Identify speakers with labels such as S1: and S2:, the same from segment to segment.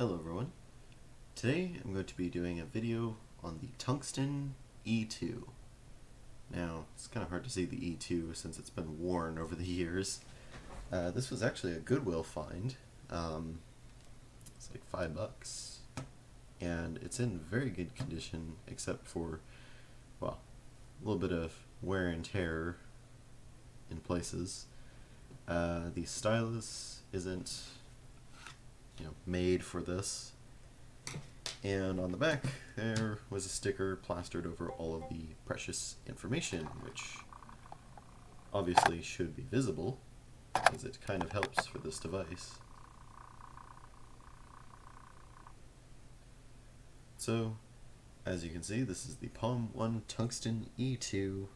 S1: Hello everyone. Today I'm going to be doing a video on the Tungsten E2. Now, it's kind of hard to see the E2 since it's been worn over the years. This was actually a Goodwill find. It's like $5. And it's in very good condition except for, well, a little bit of wear and tear in places. The stylus isn't made for this, and on the back there was a sticker plastered over all of the precious information, which obviously should be visible as it kind of helps for this device. So as you can see, this is the Palm 1 Tungsten E2.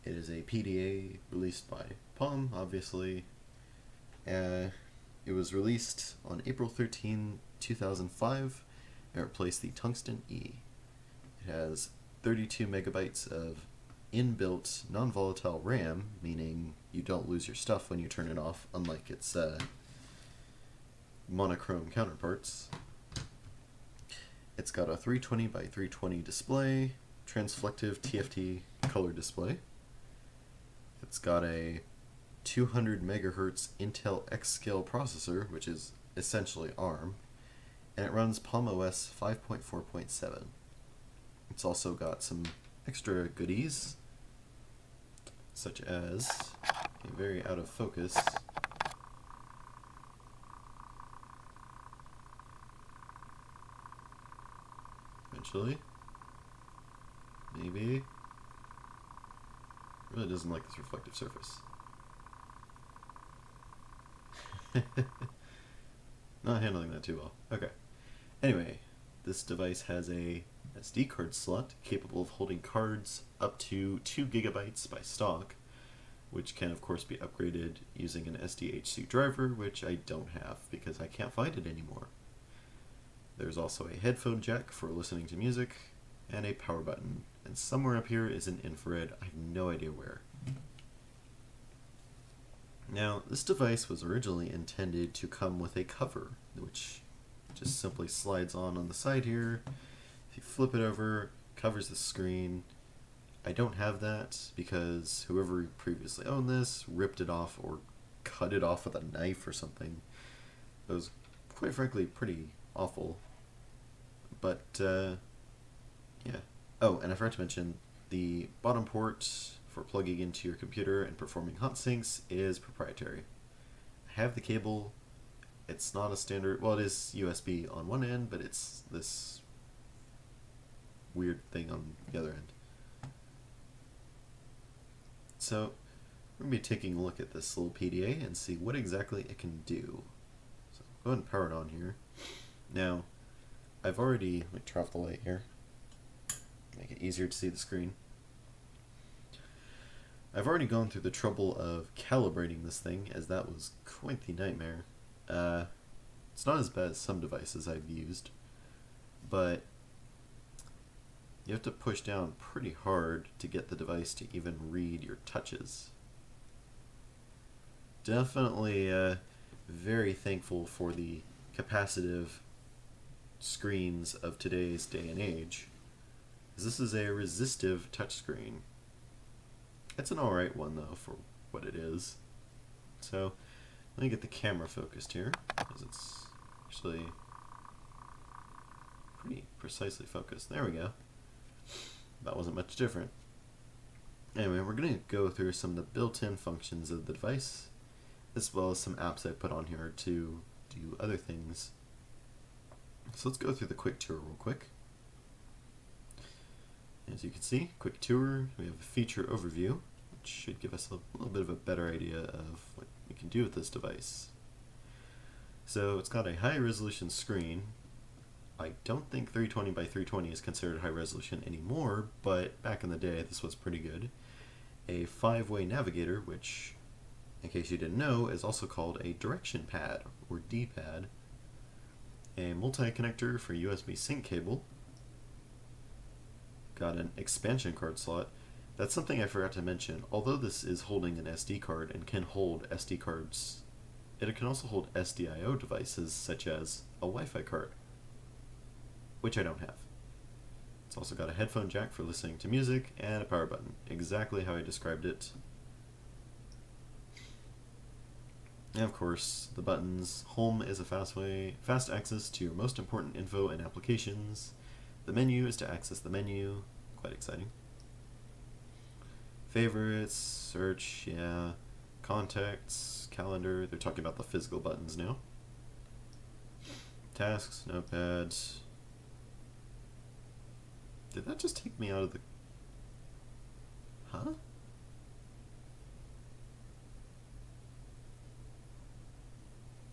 S1: It is a PDA released by Palm, obviously. It was released on April 13, 2005, and replaced the Tungsten E. It has 32 megabytes of inbuilt non-volatile RAM, meaning you don't lose your stuff when you turn it off, unlike its monochrome counterparts. It's got a 320 by 320 display, transflective TFT color display. It's got a 200 megahertz Intel X-Scale processor, which is essentially ARM, and it runs Palm OS 5.4.7. It's also got some extra goodies, such as a very out of focus eventually, maybe. Really doesn't like this reflective surface. Not handling that too well. Okay. Anyway, this device has a SD card slot capable of holding cards up to 2 gigabytes by stock, which can of course be upgraded using an SDHC driver, which I don't have because I can't find it anymore. There's also a headphone jack for listening to music, and a power button, and somewhere up here is an infrared. I have no idea where. Now, this device was originally intended to come with a cover, which just simply slides on the side here. If you flip it over, covers the screen. I don't have that because whoever previously owned this ripped it off or cut it off with a knife or something. It was, quite frankly, pretty awful. But, yeah. Oh, and I forgot to mention, the bottom port for plugging into your computer and performing hot syncs is proprietary. I have the cable. It's not a standard, well, it is USB on one end, but it's this weird thing on the other end. So we're going to be taking a look at this little PDA and see what exactly it can do. So go ahead and power it on here. Now, I've already, let me turn off the light here, make it easier to see the screen. I've already gone through the trouble of calibrating this thing, as that was quite the nightmare. It's not as bad as some devices I've used, but you have to push down pretty hard to get the device to even read your touches. Definitely very thankful for the capacitive screens of today's day and age, as this is a resistive touchscreen. It's an alright one though for what it is. So let me get the camera focused here, because it's actually pretty precisely focused. There we go. That wasn't much different. Anyway, we're going to go through some of the built-in functions of the device, as well as some apps I put on here to do other things. So let's go through the quick tour real quick. As you can see, quick tour, we have a feature overview, which should give us a little bit of a better idea of what we can do with this device. So it's got a high resolution screen. I don't think 320 by 320 is considered high resolution anymore, but back in the day this was pretty good. A 5-way navigator, which, in case you didn't know, is also called a direction pad, or D-pad. A multi-connector for USB sync cable. Got an expansion card slot. That's something I forgot to mention. Although this is holding an SD card and can hold SD cards It can also hold SDIO devices such as a Wi-Fi card, which I don't have. It's also got a headphone jack for listening to music and a power button, exactly how I described it. And of course, the buttons. Home is a fast access to your most important info and applications. The menu is to access the menu, quite exciting. Favorites, search, yeah. Contacts, calendar, they're talking about the physical buttons now. Tasks, notepad. Did that just take me out of the... Huh?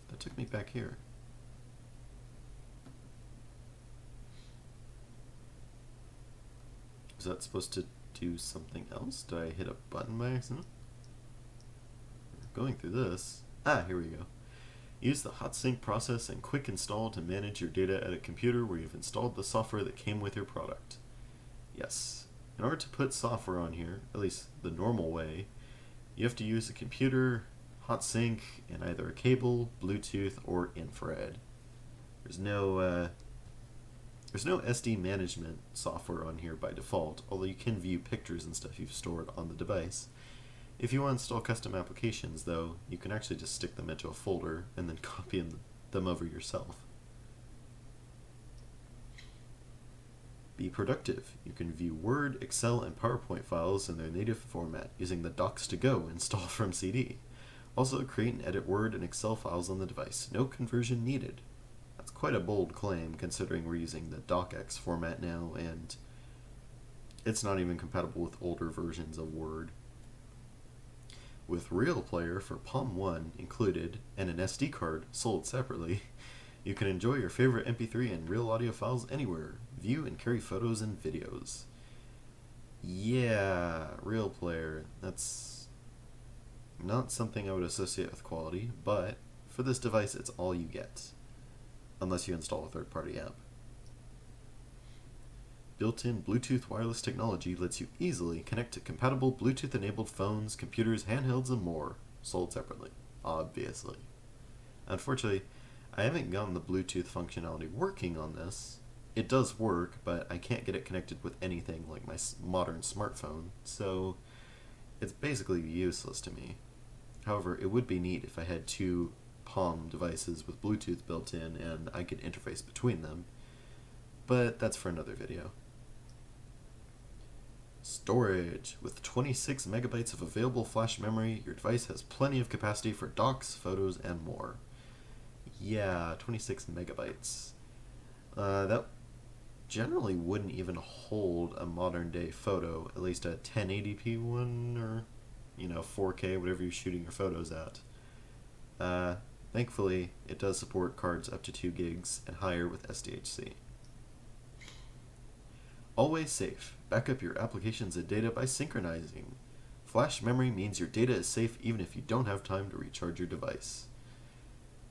S1: That took me back here. Is that supposed to do something else? Did I hit a button by accident? Going through this. Ah, here we go. Use the hot sync process and quick install to manage your data at a computer where you've installed the software that came with your product. Yes. In order to put software on here, at least the normal way, you have to use a computer, hot sync, and either a cable, Bluetooth, or infrared. There's no SD management software on here by default, although you can view pictures and stuff you've stored on the device. If you want to install custom applications, though, you can actually just stick them into a folder and then copy them over yourself. Be productive. You can view Word, Excel, and PowerPoint files in their native format using the Docs2Go installed from CD. Also, create and edit Word and Excel files on the device. No conversion needed. That's quite a bold claim, considering we're using the DocX format now, and it's not even compatible with older versions of Word. With RealPlayer for Palm 1 included, and an SD card sold separately, you can enjoy your favorite MP3 and real audio files anywhere, view and carry photos and videos. Yeah, RealPlayer, that's not something I would associate with quality, but for this device it's all you get, unless you install a third-party app. Built-in Bluetooth wireless technology lets you easily connect to compatible Bluetooth-enabled phones, computers, handhelds, and more, sold separately, obviously. Unfortunately, I haven't gotten the Bluetooth functionality working on this. It does work, but I can't get it connected with anything like my modern smartphone, so it's basically useless to me. However, it would be neat if I had two Palm devices with Bluetooth built in and I could interface between them, but that's for another video. Storage. With 26 megabytes of available flash memory, your device has plenty of capacity for docs, photos, and more. Yeah, 26 megabytes. That generally wouldn't even hold a modern day photo, at least a 1080p one, or 4K, whatever you're shooting your photos at. Thankfully, it does support cards up to 2 gigs and higher with SDHC. Always safe. Back up your applications and data by synchronizing. Flash memory means your data is safe even if you don't have time to recharge your device.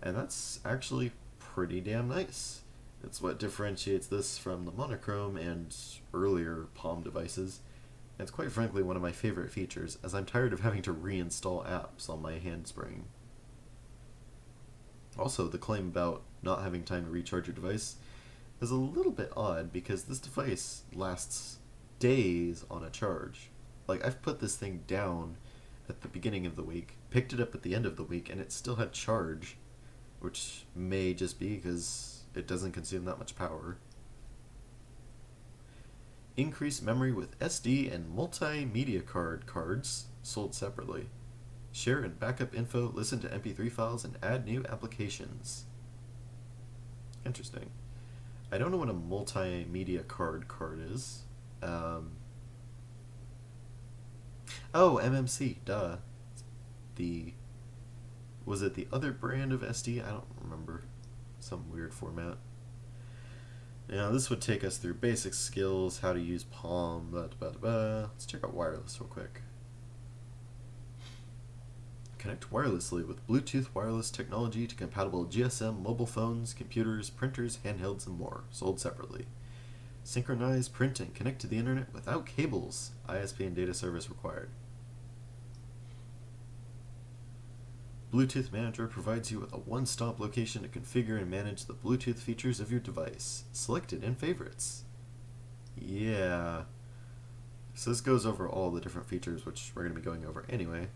S1: And that's actually pretty damn nice. It's what differentiates this from the monochrome and earlier Palm devices. And it's quite frankly one of my favorite features, as I'm tired of having to reinstall apps on my handspring. Also, the claim about not having time to recharge your device is a little bit odd, because this device lasts days on a charge. Like, I've put this thing down at the beginning of the week, picked it up at the end of the week, and it still had charge, which may just be because it doesn't consume that much power. Increase memory with SD and multimedia cards sold separately. Share and backup info, listen to MP3 files, and add new applications. Interesting. I don't know what a multimedia card is. Oh, MMC, duh. Was it the other brand of SD? I don't remember. Some weird format. Now, this would take us through basic skills, how to use Palm, Let's check out wireless real quick. Connect wirelessly with Bluetooth wireless technology to compatible GSM mobile phones, computers, printers, handhelds, and more, sold separately. Synchronize, print, and connect to the internet without cables. ISP and data service required. Bluetooth Manager provides you with a one-stop location to configure and manage the Bluetooth features of your device. Select it in Favorites. Yeah. So this goes over all the different features, which we're going to be going over anyway.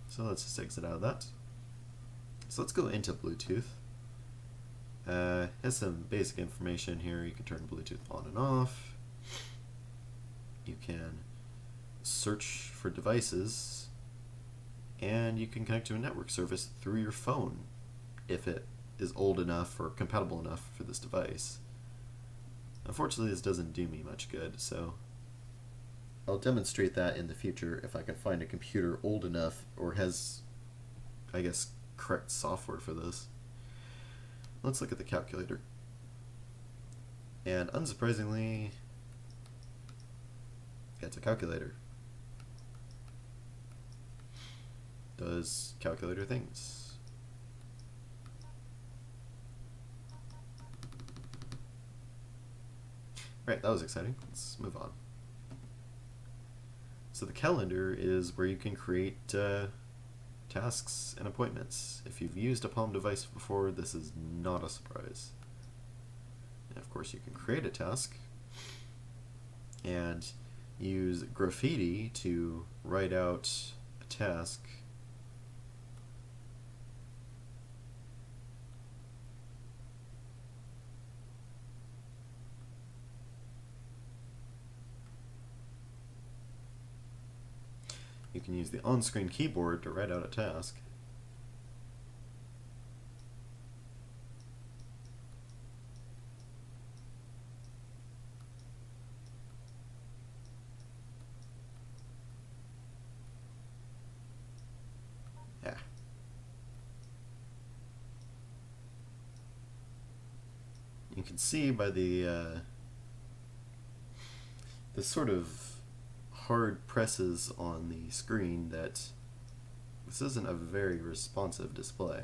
S1: So let's just exit out of that. So let's go into Bluetooth. Has some basic information here. You can turn Bluetooth on and off. You can search for devices, and you can connect to a network service through your phone if it is old enough or compatible enough for this device. Unfortunately, this doesn't do me much good, so I'll demonstrate that in the future if I can find a computer old enough or has, I guess, correct software for this. Let's look at the calculator. And unsurprisingly, it's a calculator. Does calculator things. Right, that was exciting. Let's move on. So the calendar is where you can create tasks and appointments. If you've used a Palm device before, this is not a surprise. And of course, you can create a task and use graffiti to write out a task. You can use the on-screen keyboard to write out a task. Yeah. You can see by the sort of hard presses on the screen that this isn't a very responsive display.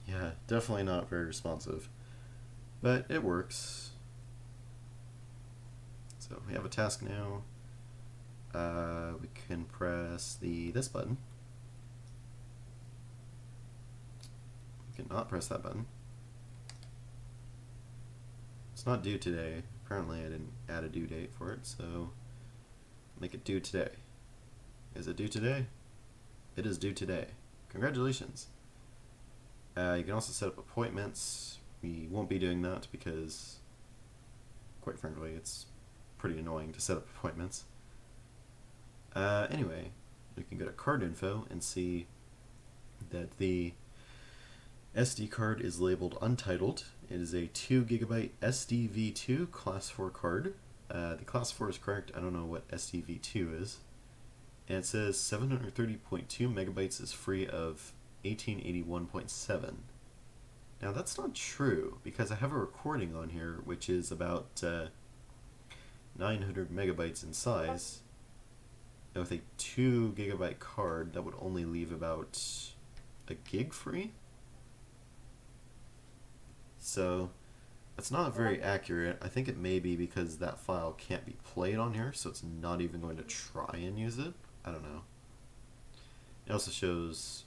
S1: Yeah, definitely not very responsive, but it works. So we have a task now. We can press this button. We cannot press that button. It's not due today. Apparently I didn't add a due date for it, so make it due today. Is it due today? It is due today. Congratulations. You can also set up appointments. We won't be doing that because, quite frankly, it's pretty annoying to set up appointments. Anyway, we can go to card info and see that the SD card is labeled untitled. It is a 2 GB SDV2 Class 4 card. The Class 4 is correct. I don't know what SDV2 is. And it says 730.2 megabytes is free of 1881.7. Now that's not true because I have a recording on here which is about 900 megabytes in size. And with a 2 GB card, that would only leave about a gig free. So that's not very accurate. I think it may be because that file can't be played on here, so it's not even going to try and use it. I don't know. It also shows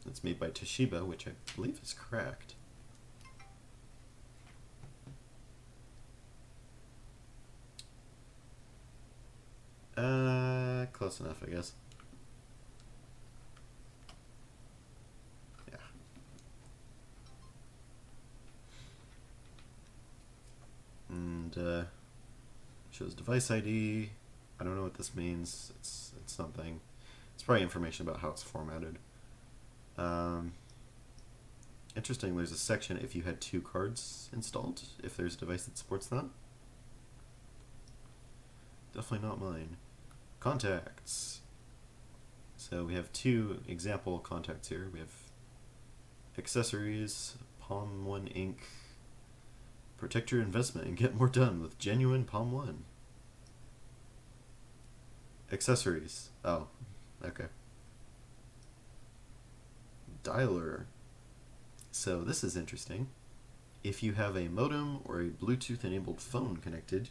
S1: it's made by Toshiba, which I believe is correct. Close enough, I guess. Yeah. And shows device ID. I don't know what this means. It's something. It's probably information about how it's formatted. Interesting, there's a section if you had 2 cards installed, if there's a device that supports that. Definitely not mine. Contacts. So we have 2 example contacts here. We have accessories, Palm 1 ink. Protect your investment and get more done with genuine Palm 1. Accessories. Oh, okay. Dialer. So this is interesting. if you have a modem or a Bluetooth enabled phone connected,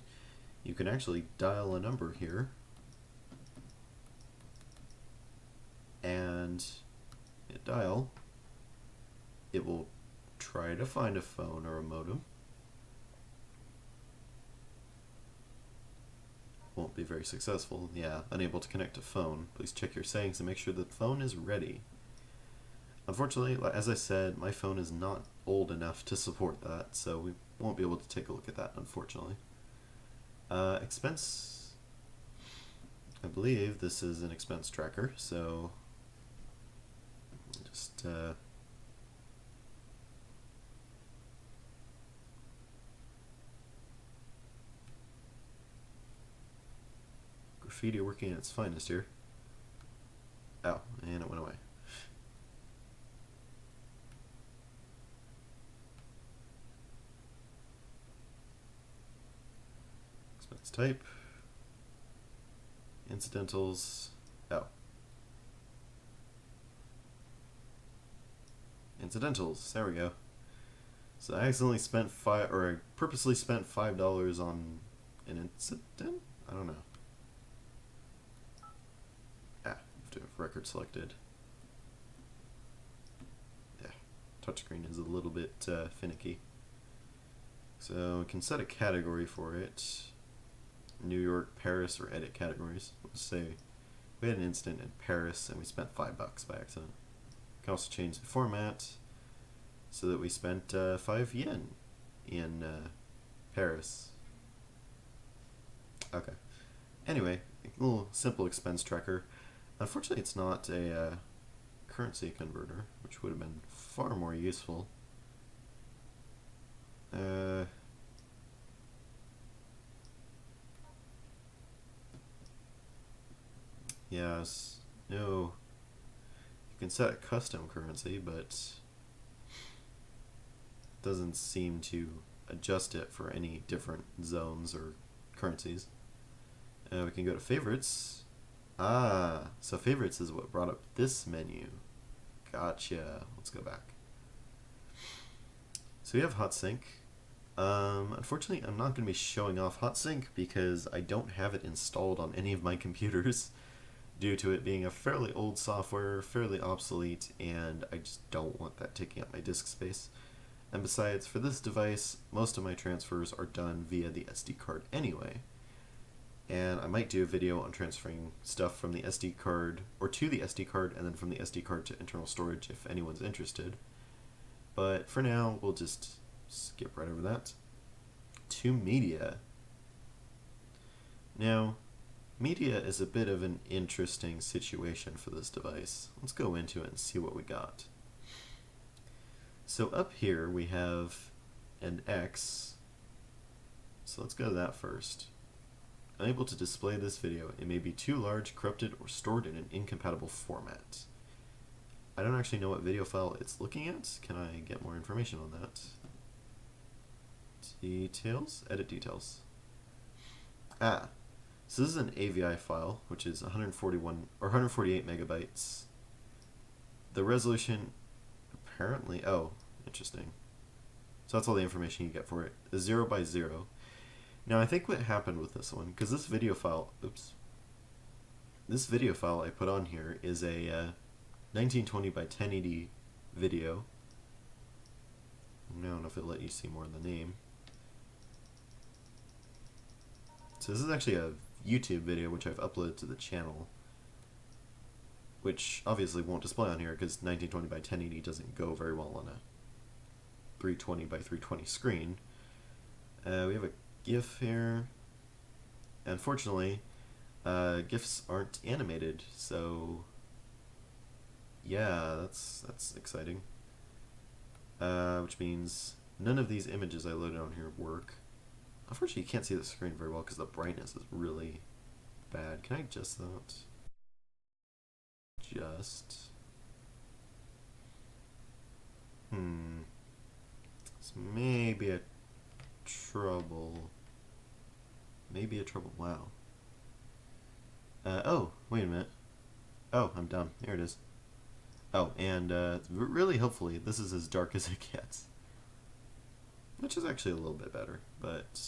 S1: you can actually dial a number here and hit dial. It will try to find a phone or a modem. Won't be very successful. Yeah, unable to connect to phone. Please check your settings and make sure the phone is ready. Unfortunately, as I said, my phone is not old enough to support that, so we won't be able to take a look at that, unfortunately. Expense, I believe this is an expense tracker, so just graffiti working at its finest here. Oh, and it went away. Expense type, incidentals. Oh, incidentals. There we go. So I accidentally spent I purposely spent $5 on an incident. I don't know. Ah, have to have record selected. Yeah, touchscreen is a little bit finicky. So we can set a category for it. New York, Paris, or edit categories. Let's say we had an incident in Paris and we spent $5 by accident. We can also change the format so that we spent 5 yen in Paris. Okay. Anyway, a little simple expense tracker. Unfortunately, it's not a currency converter, which would have been far more useful. Yes, no. You can set a custom currency, but doesn't seem to adjust it for any different zones or currencies. We can go to favorites. Ah, so favorites is what brought up this menu. Gotcha. Let's go back. So we have HotSync. Unfortunately, I'm not going to be showing off HotSync because I don't have it installed on any of my computers due to it being a fairly old software, fairly obsolete, and I just don't want that taking up my disk space. And besides, for this device, most of my transfers are done via the SD card anyway. And I might do a video on transferring stuff from the SD card, or to the SD card, and then from the SD card to internal storage if anyone's interested. But for now, we'll just skip right over that. To media. Now, media is a bit of an interesting situation for this device. Let's go into it and see what we got. So up here we have an X. So let's go to that first. Unable to display this video. It may be too large, corrupted, or stored in an incompatible format. I don't actually know what video file it's looking at. Can I get more information on that? Details? Edit details. Ah, so this is an AVI file, which is 141 or 148 megabytes. The resolution, apparently, oh, interesting. So that's all the information you get for it. 0 by 0. Now I think what happened with this one, because this video file, this video file I put on here is a 1920 by 1080 video. I don't know if it'll let you see more in the name. So this is actually a YouTube video which I've uploaded to the channel, which obviously won't display on here because 1920 by 1080 doesn't go very well on a 320 by 320 screen. We have a GIF here. Unfortunately, GIFs aren't animated, so yeah, that's exciting. Which means none of these images I loaded on here work. Unfortunately, you can't see the screen very well because the brightness is really bad. Can I adjust that? This may be a trouble. Maybe a trouble. Wow. Oh, wait a minute. Oh, I'm dumb. Here it is. Oh, and really, hopefully, this is as dark as it gets. which is actually a little bit better, but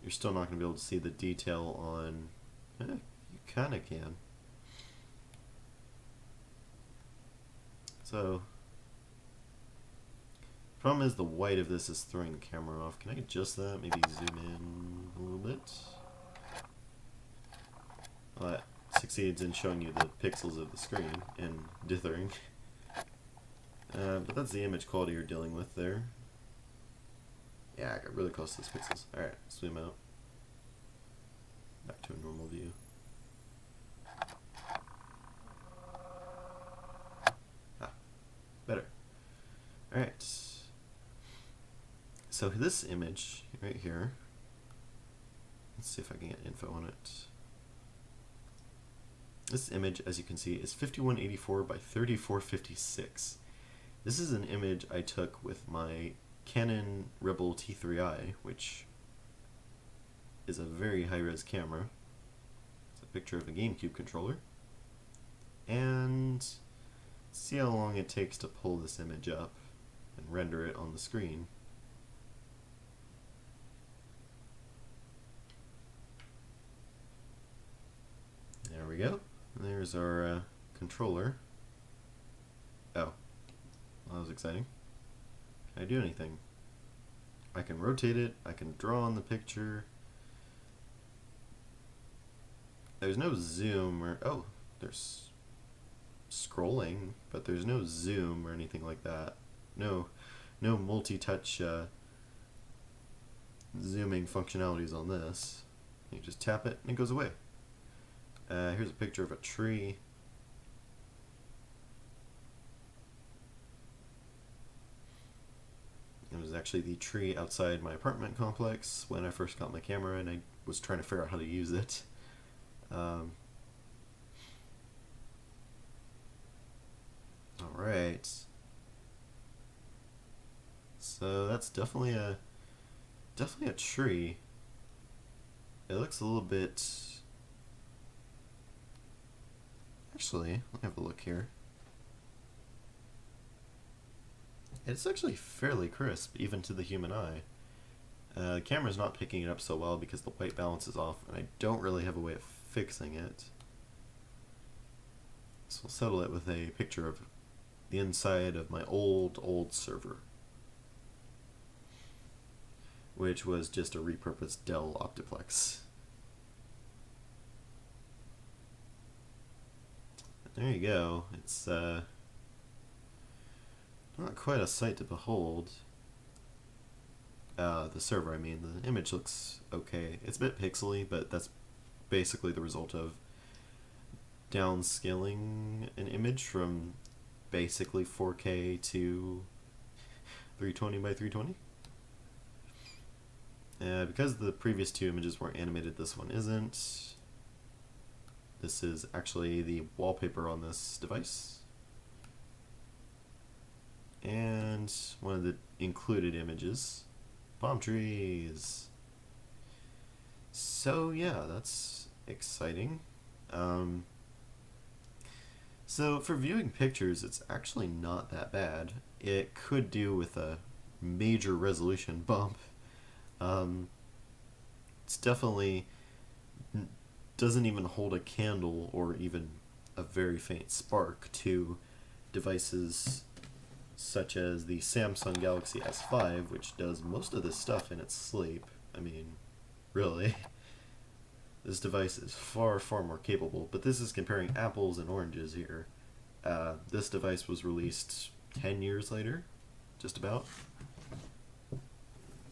S1: you're still not going to be able to see the detail on... you kind of can. So, problem is the white of this is throwing the camera off. Can I adjust that? Maybe zoom in a little bit? Well, that succeeds in showing you the pixels of the screen and dithering. But that's the image quality you're dealing with there. Yeah, I got really close to those pixels. Alright, zoom out. Back to a normal view. Better. Alright. So this image right here, let's see if I can get info on it. This image, as you can see, is 5184 by 3456. This is an image I took with my Canon Rebel T3i, which is a very high-res camera. It's a picture of a GameCube controller. And see how long it takes to pull this image up and render it on the screen. There we go. There's our controller. Oh, well, that was exciting. Can I do anything? I can rotate it, I can draw on the picture. There's no zoom or, oh, there's scrolling, but there's no zoom or anything like that. No multi-touch zooming functionalities on this. You just tap it and it goes away. Here's a picture of a tree. It was actually the tree outside my apartment complex when I first got my camera, and I was trying to figure out how to use it. Alright. So that's definitely a tree. It looks a little bit... Actually, let me have a look here. It's actually fairly crisp, even to the human eye. The camera's not picking it up so well because the white balance is off, and I don't really have a way of fixing it. So we'll settle it with a picture of the inside of my old server, which was just a repurposed Dell Optiplex. There you go. It's not quite a sight to behold. The server, I mean. The image looks okay. It's a bit pixely, but that's basically the result of downscaling an image from basically 4K to 320 by 320. Because the previous two images weren't animated, this one isn't. This is actually the wallpaper on this device. And one of the included images. Palm trees. So yeah, that's exciting. So for viewing pictures, it's actually not that bad. It could do with a major resolution bump. It's definitely doesn't even hold a candle or even a very faint spark to devices such as the Samsung Galaxy S5, which does most of this stuff in its sleep. I mean, really. This device is far more capable, but this is comparing apples and oranges here. This device was released 10 years later, just about.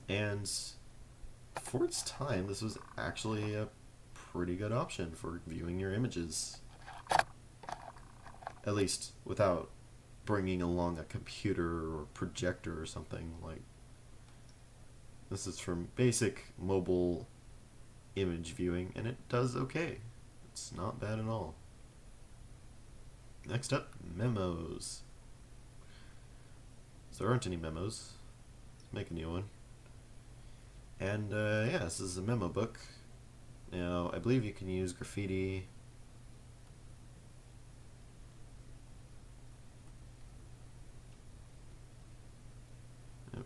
S1: And for its time, this was actually a pretty good option for viewing your images. At least without bringing along a computer or projector or something. Like, this is from basic mobile image viewing, and it does okay. It's not bad at all. Next up, memos. So there aren't any memos. Let's make a new one. And yeah, this is a memo book. Now, I believe you can use graffiti. Yep.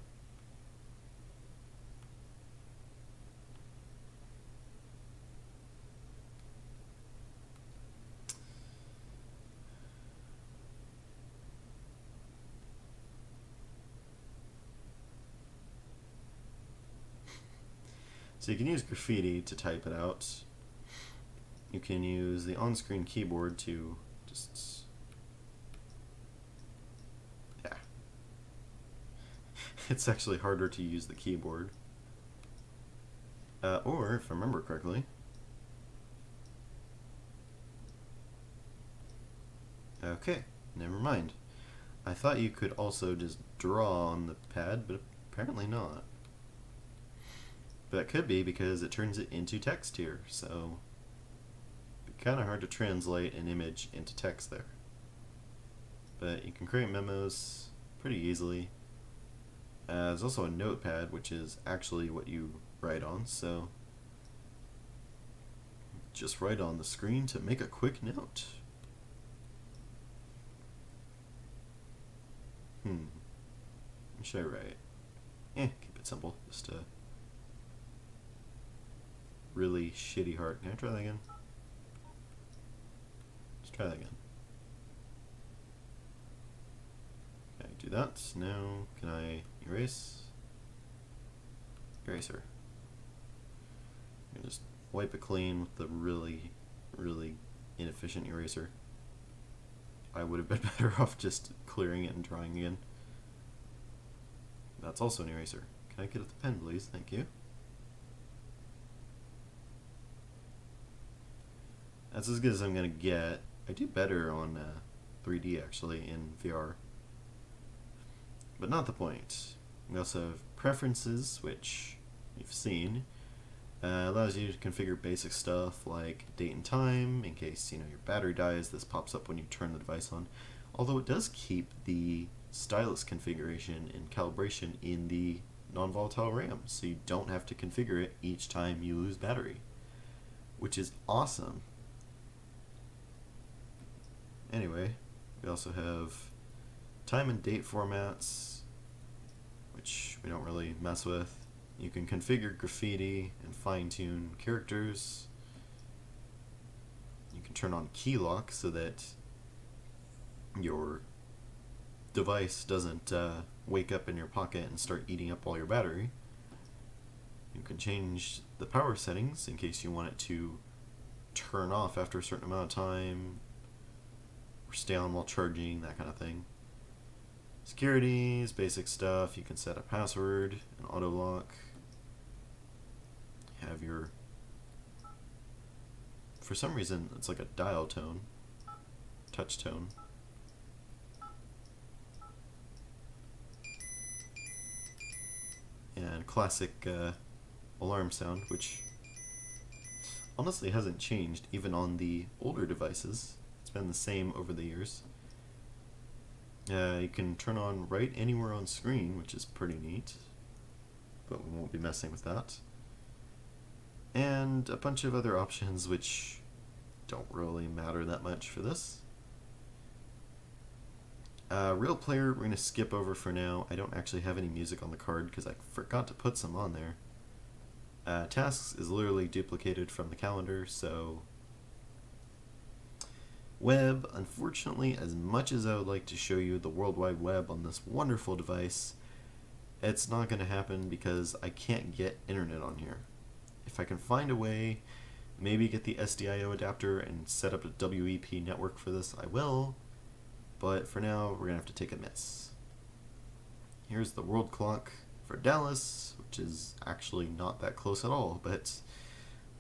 S1: So you can use graffiti to type it out. You can use the on-screen keyboard to just... yeah. It's actually harder to use the keyboard. Or, if I remember correctly... okay, never mind. I thought you could also just draw on the pad, but apparently not. But it could be because it turns it into text here, so it's kind of hard to translate an image into text there. But you can create memos pretty easily. There's also a notepad, which is actually what you write on, so just write on the screen to make a quick note. What should I write? Keep it simple. Just a really shitty heart. Can I try that again? Let's try that again. Can I do that? Now, can I erase? Eraser. Just wipe it clean with the really, really inefficient eraser. I would have been better off just clearing it and trying again. That's also an eraser. Can I get at the pen, please? Thank you. That's as good as I'm going to get. I do better on 3D, actually, in VR. But not the point. We also have preferences, which you've seen. Allows you to configure basic stuff like date and time, in case your battery dies. This pops up when you turn the device on. Although it does keep the stylus configuration and calibration in the non-volatile RAM, so you don't have to configure it each time you lose battery, which is awesome. Anyway, we also have time and date formats, which we don't really mess with. You can configure graffiti and fine-tune characters. You can turn on key lock so that your device doesn't wake up in your pocket and start eating up all your battery. You can change the power settings in case you want it to turn off after a certain amount of time or stay on while charging, that kind of thing. Security is basic stuff. You can set a password, an auto lock. Have your, for some reason it's like a dial tone, touch tone. And classic alarm sound, which honestly hasn't changed even on the older devices. It's been the same over the years. You can turn on right anywhere on screen, which is pretty neat, but we won't be messing with that. And a bunch of other options which don't really matter that much for this. RealPlayer we're going to skip over for now. I don't actually have any music on the card because I forgot to put some on there. Tasks is literally duplicated from the calendar, so... Web, unfortunately, as much as I would like to show you the World Wide Web on this wonderful device, it's not going to happen because I can't get internet on here. If I can find a way, maybe get the SDIO adapter and set up a WEP network for this, I will. But for now, we're going to have to take a miss. Here's the world clock for Dallas, which is actually not that close at all, but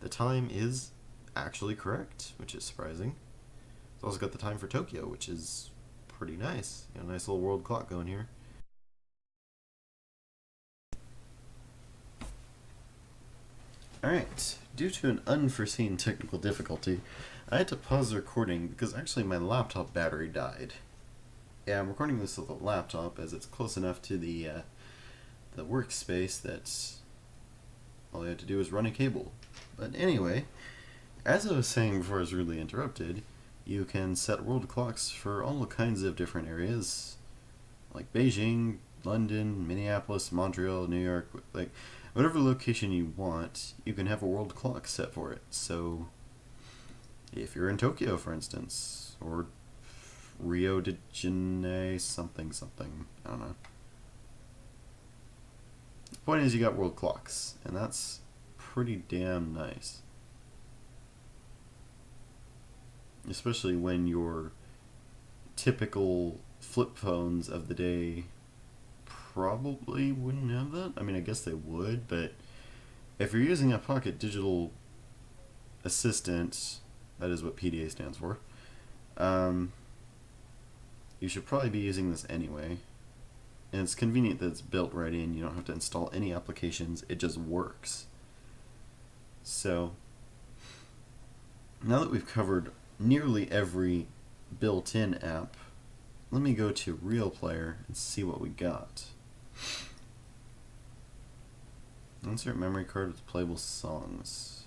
S1: the time is actually correct, which is surprising. It's also got the time for Tokyo, which is pretty nice. Got a nice little world clock going here. Alright, due to an unforeseen technical difficulty, I had to pause the recording because actually my laptop battery died. Yeah, I'm recording this with a laptop as it's close enough to the workspace that all I had to do was run a cable. But anyway, as I was saying before I was rudely interrupted, you can set world clocks for all kinds of different areas, like Beijing, London, Minneapolis, Montreal, New York, like whatever location you want, you can have a world clock set for it. So if you're in Tokyo, for instance, or Rio de Janeiro, something, I don't know. The point is you got world clocks, and that's pretty damn nice. Especially when your typical flip phones of the day probably wouldn't have that. I mean, I guess they would, but if you're using a pocket digital assistant, that is what PDA stands for, you should probably be using this anyway. And it's convenient that it's built right in. You don't have to install any applications. It just works. So, now that we've covered nearly every built-in app, let me go to RealPlayer and see what we got. Insert memory card with playable songs.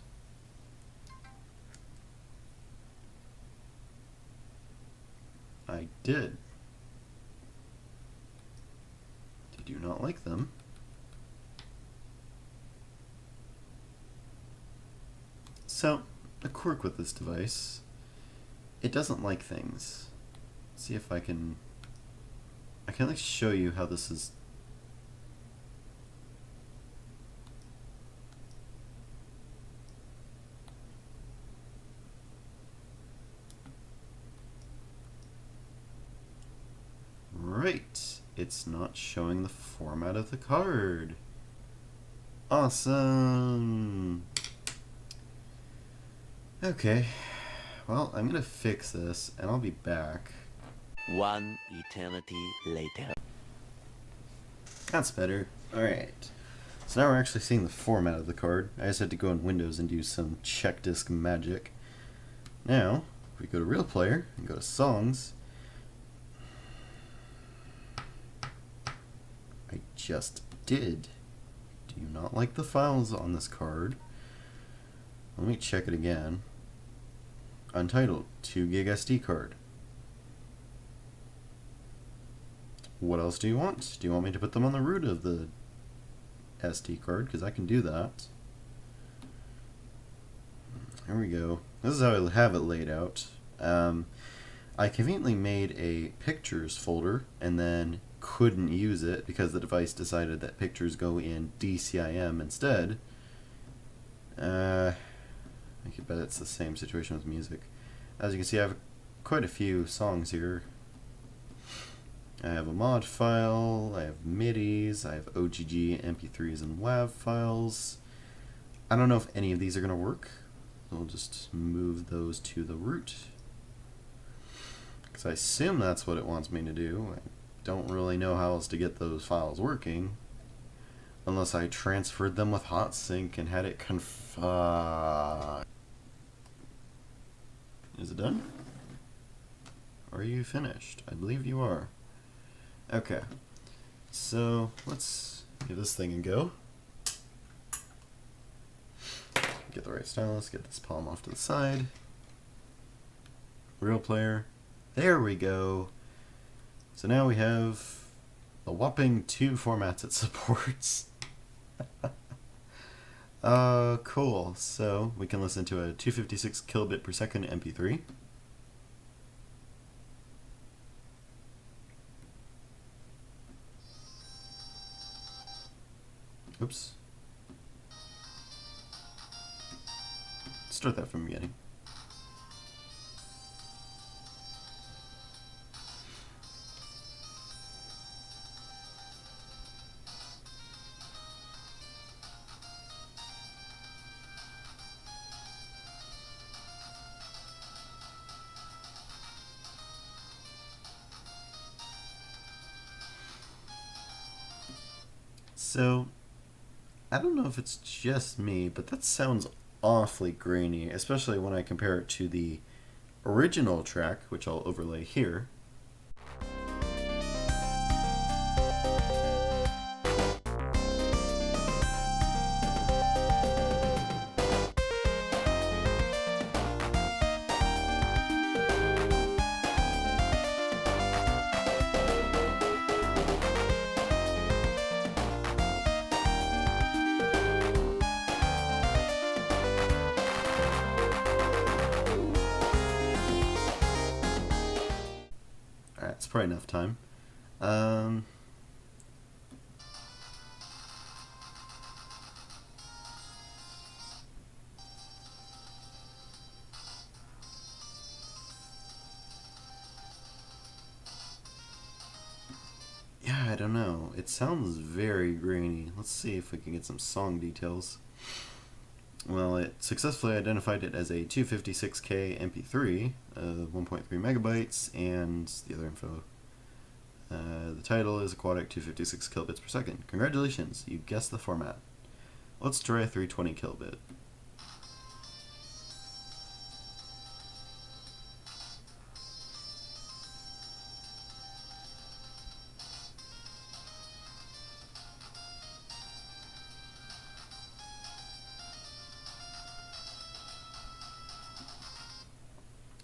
S1: I did. Did you not like them? So, a quirk with this device, it doesn't like things. Let's see if I can at least show you how this is. Right, it's not showing the format of the card. Awesome. Okay, well, I'm gonna fix this and I'll be back.
S2: One eternity later.
S1: That's better. Alright, so now we're actually seeing the format of the card. I just had to go in Windows and do some check disk magic. Now, if we go to RealPlayer and go to Songs, I just did. Do you not like the files on this card? Let me check it again. Untitled, 2 gig SD card. What else do you want? Do you want me to put them on the root of the SD card? Because I can do that. Here we go. This is how I have it laid out. I conveniently made a pictures folder and then couldn't use it because the device decided that pictures go in DCIM instead. I could bet it's the same situation with music. As you can see, I have quite a few songs here. I have a mod file, I have MIDIs, I have OGG, MP3s, and WAV files. I don't know if any of these are going to work. We'll just move those to the root, because I assume that's what it wants me to do. I don't really know how else to get those files working, unless I transferred them with HotSync and had it config. Is it done? Are you finished? I believe you are. Okay, so let's give this thing a go. Get the right stylus, get this palm off to the side. RealPlayer. There we go. So now we have a whopping 2 formats it supports. Cool. So we can listen to a 256 kilobit per second MP3. Oops. Start that from the beginning. So, I don't know if it's just me, but that sounds awfully grainy, especially when I compare it to the original track, which I'll overlay here. Alright, it's probably enough time. I it sounds very grainy. Let's see if we can get some song details. Well, it successfully identified it as a 256K MP3, 1.3 megabytes, and the other info. The title is Aquatic 256 kilobits per second. Congratulations, you guessed the format. Let's try a 320 kilobit.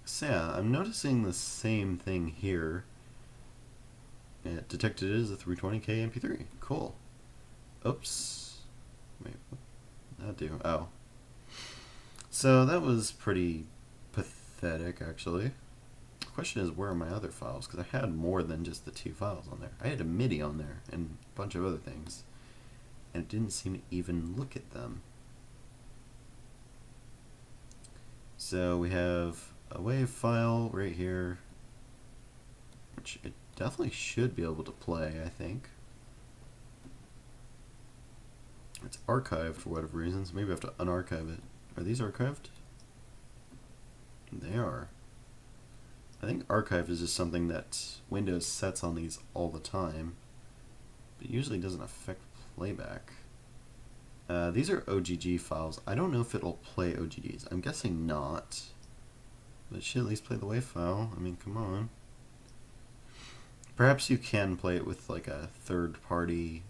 S1: So yeah, I'm noticing the same thing here. It detected it as a 320K MP3. Cool. Oops. Wait, what did that do? Oh. So that was pretty pathetic, actually. The question is, where are my other files? Because I had more than just the 2 files on there. I had a MIDI on there and a bunch of other things. And it didn't seem to even look at them. So we have a WAV file right here, which it definitely should be able to play, I think. It's archived for whatever reasons. Maybe I have to unarchive it. Are these archived? They are. I think archive is just something that Windows sets on these all the time, but it usually doesn't affect playback. These are OGG files. I don't know if it'll play OGGs. I'm guessing not. But it should at least play the WAV file. I mean, come on. Perhaps you can play it with like a third-party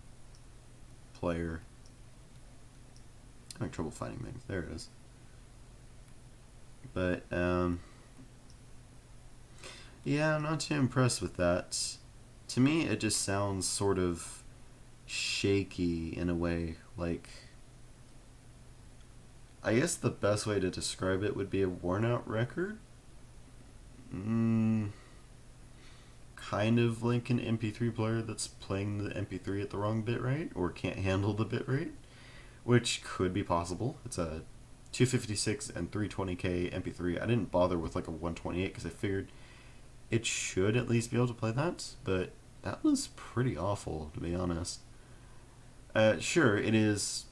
S1: player. I'm having trouble finding things. There it is. But, yeah, I'm not too impressed with that. To me, it just sounds sort of shaky in a way. Like, I guess the best way to describe it would be a worn-out record. Kind of like an MP3 player that's playing the MP3 at the wrong bitrate or can't handle the bitrate, which could be possible. It's a 256 and 320K MP3. I didn't bother with like a 128 because I figured it should at least be able to play that, but that was pretty awful, to be honest. Sure, it is.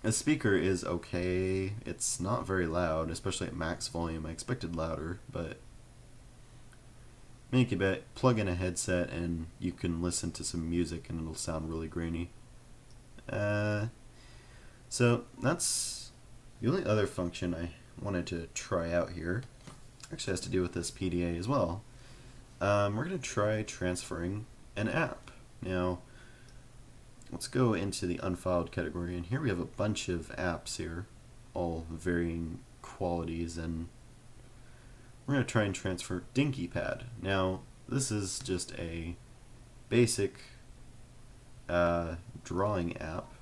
S1: The speaker is okay. It's not very loud, especially at max volume. I expected louder, but make a bet, plug in a headset and you can listen to some music and it'll sound really grainy. So that's the only other function I wanted to try out here. Actually has to do with this PDA as well. We're going to try transferring an app. Now, let's go into the unfiled category, and here we have a bunch of apps here, all varying qualities, and we're going to try and transfer Dinky Pad. Now, this is just a basic drawing app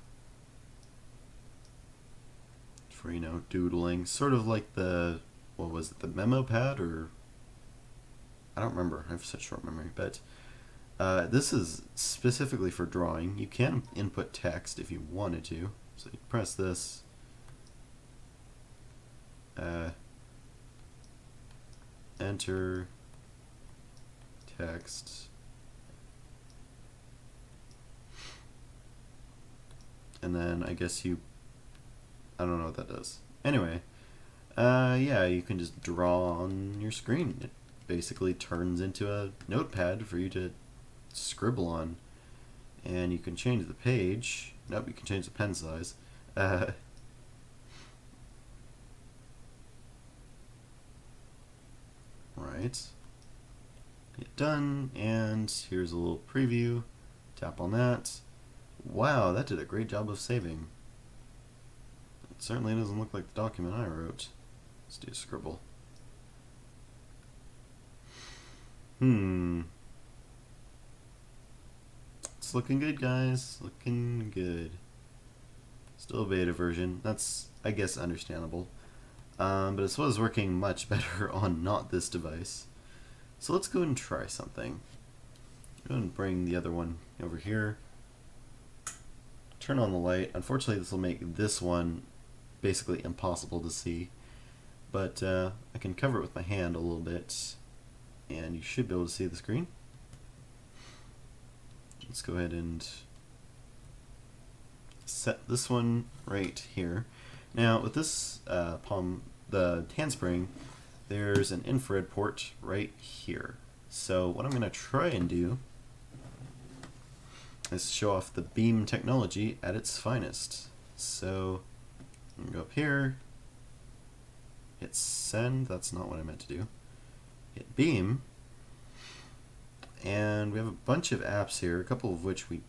S1: for, you know, doodling, sort of like the, what was it, the memo pad, or I don't remember, I have such short memory, but this is specifically for drawing. You can input text if you wanted to, so you press this, enter text, and then I guess you, I don't know what that does. Anyway, yeah, you can just draw on your screen. It basically turns into a notepad for you to scribble on, and you can change the page. Nope, you can change the pen size. Right. Hit done, and here's a little preview. Tap on that. Wow, that did a great job of saving. It certainly doesn't look like the document I wrote. Let's do a scribble. It's looking good, guys. Looking good. Still a beta version. That's, I guess, understandable. But it was working much better on not this device. So let's go and try something. Go and bring the other one over here. Turn on the light. Unfortunately, this will make this one basically impossible to see. But I can cover it with my hand a little bit, and you should be able to see the screen. let's go ahead and set this one right here. Now with this the handspring, there's an infrared port right here. So what I'm going to try and do is show off the beam technology at its finest. So I'm going to go up here, hit send, that's not what I meant to do, hit beam, and we have a bunch of apps here, a couple of which we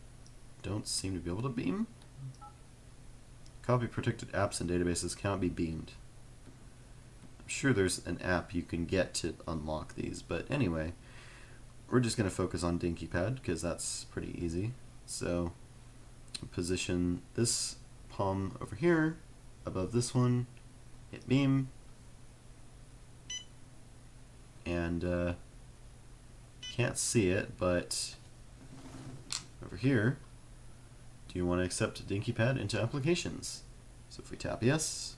S1: don't seem to be able to beam. Copy protected apps and databases cannot be beamed. I'm sure there's an app you can get to unlock these, but anyway, we're just going to focus on DinkyPad because that's pretty easy. So position this palm over here above this one, hit beam, and can't see it, but over here, do you want to accept DinkyPad into applications? So if we tap yes,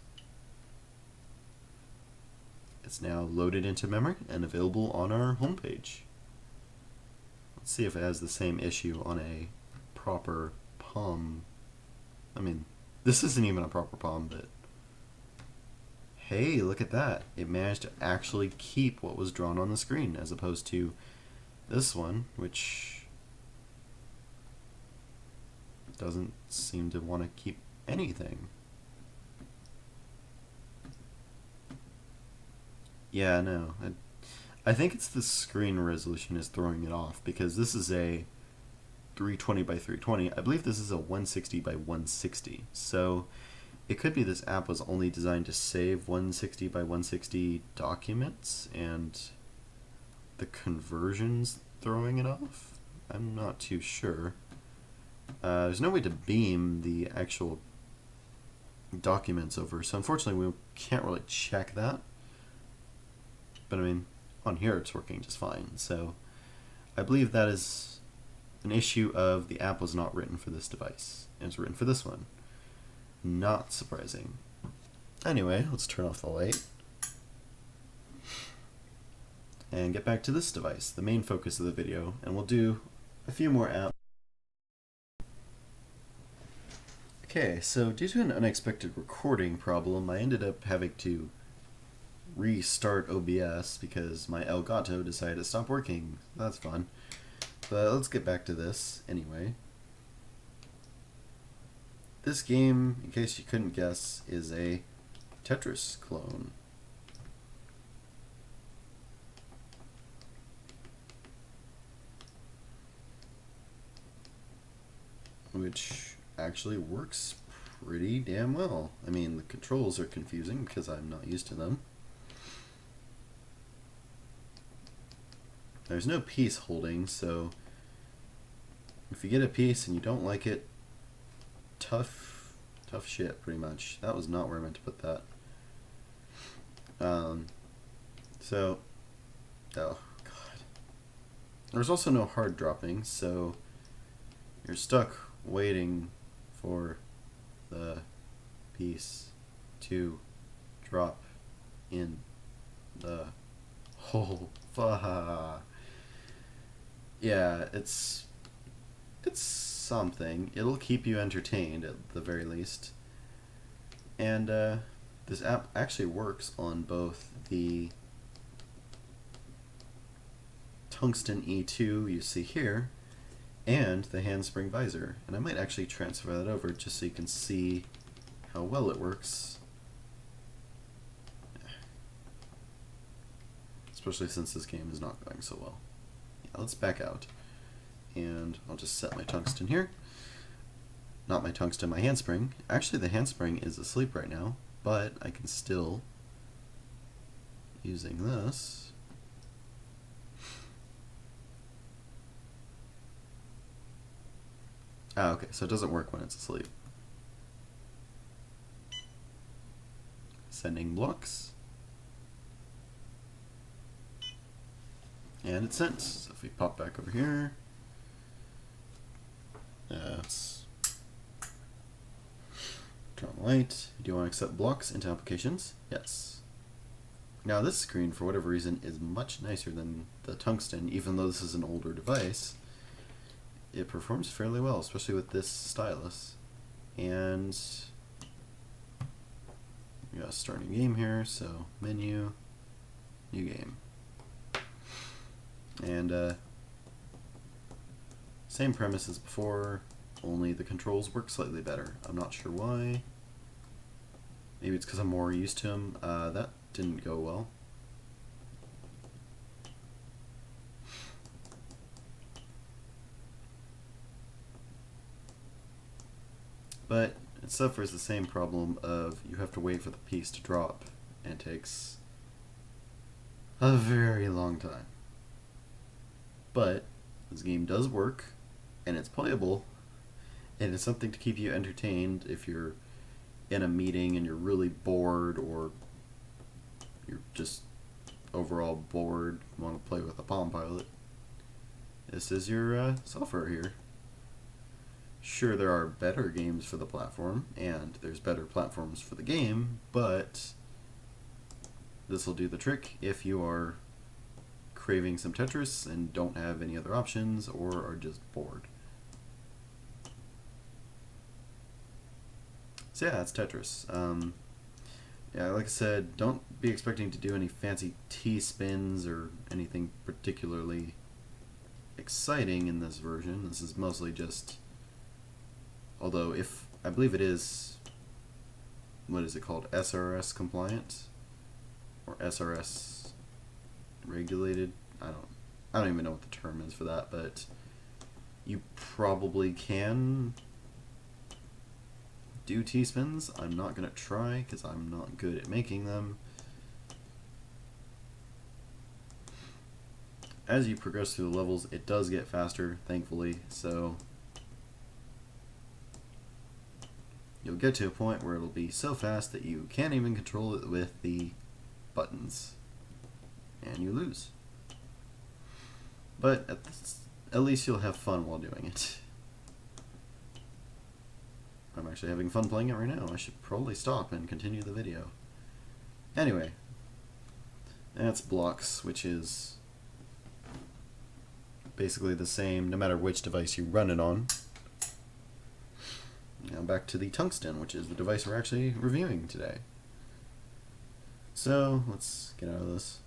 S1: it's now loaded into memory and available on our home page. Let's see if it has the same issue on a proper palm. I mean, this isn't even a proper palm, but hey, look at that. It managed to actually keep what was drawn on the screen, as opposed to this one, which doesn't seem to want to keep anything. Yeah, no. I think it's the screen resolution is throwing it off, because this is a 320 by 320. I believe this is a 160 by 160. So it could be this app was only designed to save 160 by 160 documents, and the conversion's throwing it off? I'm not too sure. There's no way to beam the actual documents over, so unfortunately we can't really check that. But I mean, on here it's working just fine, so I believe that is an issue of the app was not written for this device. It's written for this one. Not surprising. Anyway, let's turn off the light and get back to this device, the main focus of the video, and we'll do a few more apps. Okay, so due to an unexpected recording problem, I ended up having to restart OBS because my Elgato decided to stop working. That's fun. But let's get back to this anyway. This game, in case you couldn't guess, is a Tetris clone. Which actually works pretty damn well. I mean, the controls are confusing because I'm not used to them. There's no piece holding, so if you get a piece and you don't like it, tough shit, pretty much. That was not where I meant to put that. Oh god. There's also no hard dropping, so you're stuck waiting for the piece to drop in the hole. Yeah, it's something. It'll keep you entertained at the very least. And this app actually works on both the Tungsten E2 you see here and the handspring visor. And I might actually transfer that over just so you can see how well it works. Especially since this game is not going so well. Yeah, let's back out. And I'll just set my tungsten here. Not my tungsten, my handspring. Actually, the handspring is asleep right now, but I can still, using this, okay, so it doesn't work when it's asleep. Sending blocks. And it's sent. So if we pop back over here, let's turn on the light. Do you want to accept blocks into applications? Yes. Now this screen, for whatever reason, is much nicer than the Tungsten, even though this is an older device. it performs fairly well, especially with this stylus. And we got a starting game here, so menu, new game. And same premise as before, only the controls work slightly better. I'm not sure why. Maybe it's because I'm more used to them. That didn't go well. But it suffers the same problem of you have to wait for the piece to drop, and it takes a very long time. But this game does work, and it's playable, and it's something to keep you entertained if you're in a meeting and you're really bored, or you're just overall bored, want to play with a Palm Pilot. This is your software here. Sure, there are better games for the platform, and there's better platforms for the game, but this will do the trick if you are craving some Tetris and don't have any other options, or are just bored. So yeah, that's Tetris. Yeah, like I said, don't be expecting to do any fancy T-spins or anything particularly exciting in this version. This is mostly just, although if I believe it is, what is it called, SRS compliant or SRS regulated? I don't even know what the term is for that, but you probably can do T-spins. I'm not gonna try because I'm not good at making them. As you progress through the levels, it does get faster, thankfully, so you'll get to a point where it'll be so fast that you can't even control it with the buttons, and you lose. But at least you'll have fun while doing it. I'm actually having fun playing it right now. I should probably stop and continue the video. Anyway, that's blocks, which is basically the same no matter which device you run it on. Now back to the Tungsten, which is the device we're actually reviewing today. So let's get out of this.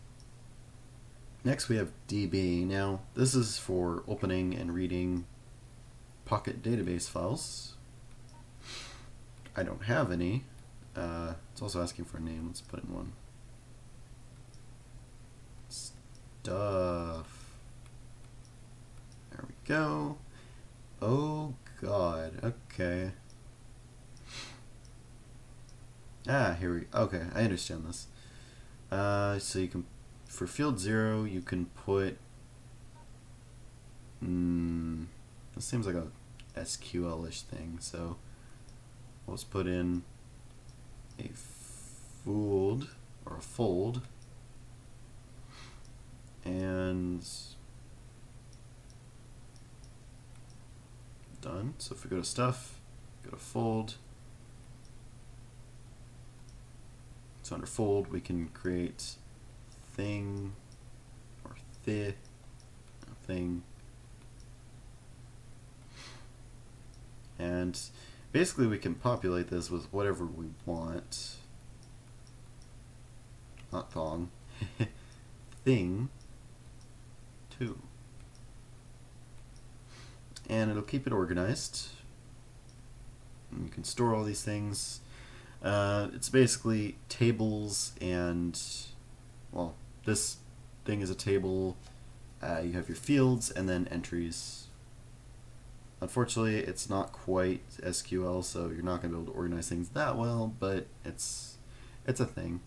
S1: Next we have DB. Now this is for opening and reading Pocket database files. I don't have any. It's also asking for a name. Let's put in one. Stuff. There we go. Oh god. Okay. Here we. Okay, I understand this. So you can, for field 0, you can put. This seems like a SQL-ish thing. So let's put in a fold or a fold, and done. So if we go to stuff, go to fold. So under fold, we can create thing or thing, and basically we can populate this with whatever we want. Not thong. Thing 2. And it'll keep it organized. And you can store all these things. It's basically tables and, well, this thing is a table. You have your fields and then entries. Unfortunately, it's not quite SQL, so you're not going to be able to organize things that well, but it's a thing.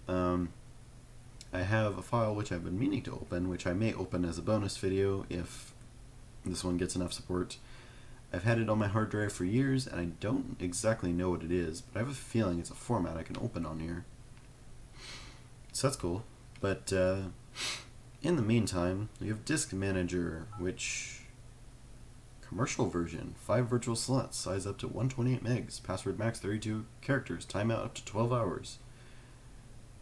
S1: I have a file which I've been meaning to open, which I may open as a bonus video if this one gets enough support. I've had it on my hard drive for years, and I don't exactly know what it is, but I have a feeling it's a format I can open on here. So that's cool. But in the meantime, we have Disk Manager, which commercial version, 5 virtual slots, size up to 128 megs, password max 32 characters, timeout up to 12 hours.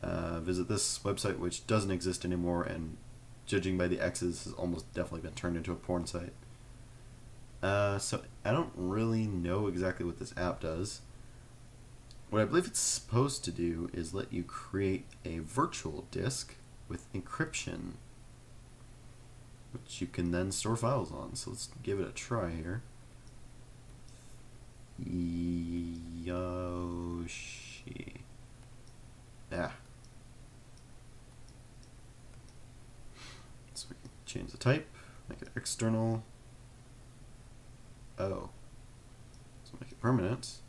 S1: Visit this website, which doesn't exist anymore, and judging by the X's, has almost definitely been turned into a porn site. So I don't really know exactly what this app does. What I believe it's supposed to do is let you create a virtual disk with encryption, which you can then store files on. So let's give it a try here. Yoshi. Yeah. So we can change the type, make it external. Oh. So make it permanent.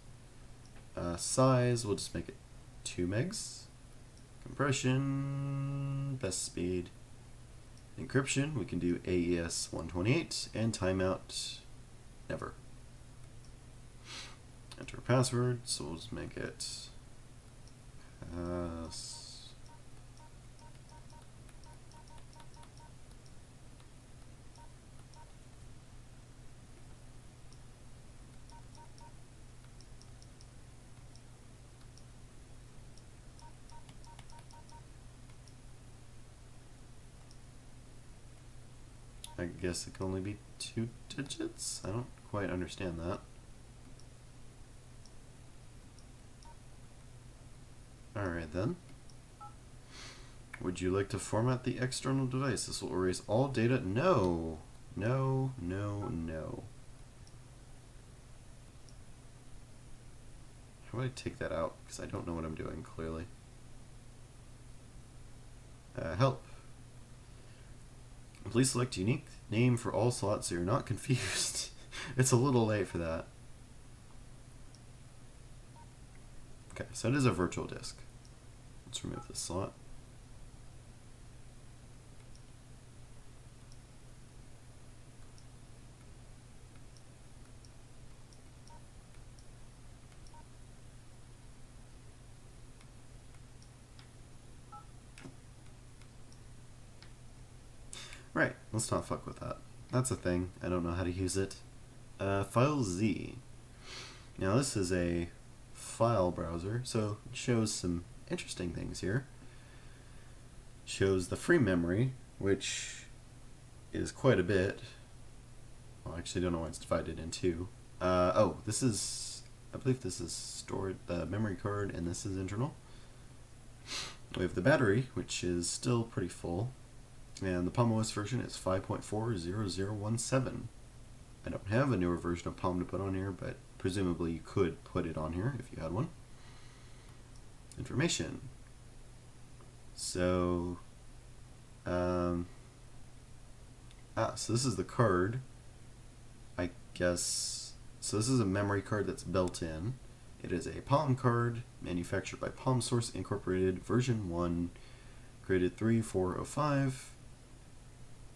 S1: Size, we'll just make it 2 megs. Compression, best speed. Encryption, we can do AES 128, and timeout, never. Enter a password, so we'll just make it I guess it can only be 2 digits? I don't quite understand that. Alright then. Would you like to format the external device? This will erase all data. No. No, no, no. How do I take that out? Because I don't know what I'm doing, clearly. Help. Please select unique name for all slots so you're not confused. It's a little late for that. Okay, so it is a virtual disk. Let's remove this slot. Right, let's not fuck with that. That's a thing. I don't know how to use it. File Z. Now this is a file browser, so it shows some interesting things here. Shows the free memory, which is quite a bit. Well, I actually don't know why it's divided in two. Oh, this is, I believe this is stored, the memory card, and this is internal. We have the battery, which is still pretty full. And the Palm OS version is 5.40017. I don't have a newer version of Palm to put on here, but presumably you could put it on here if you had one. Information. So, so this is the card, I guess. So this is a memory card that's built in. It is a Palm card manufactured by Palm Source Incorporated, version 1, graded 3405.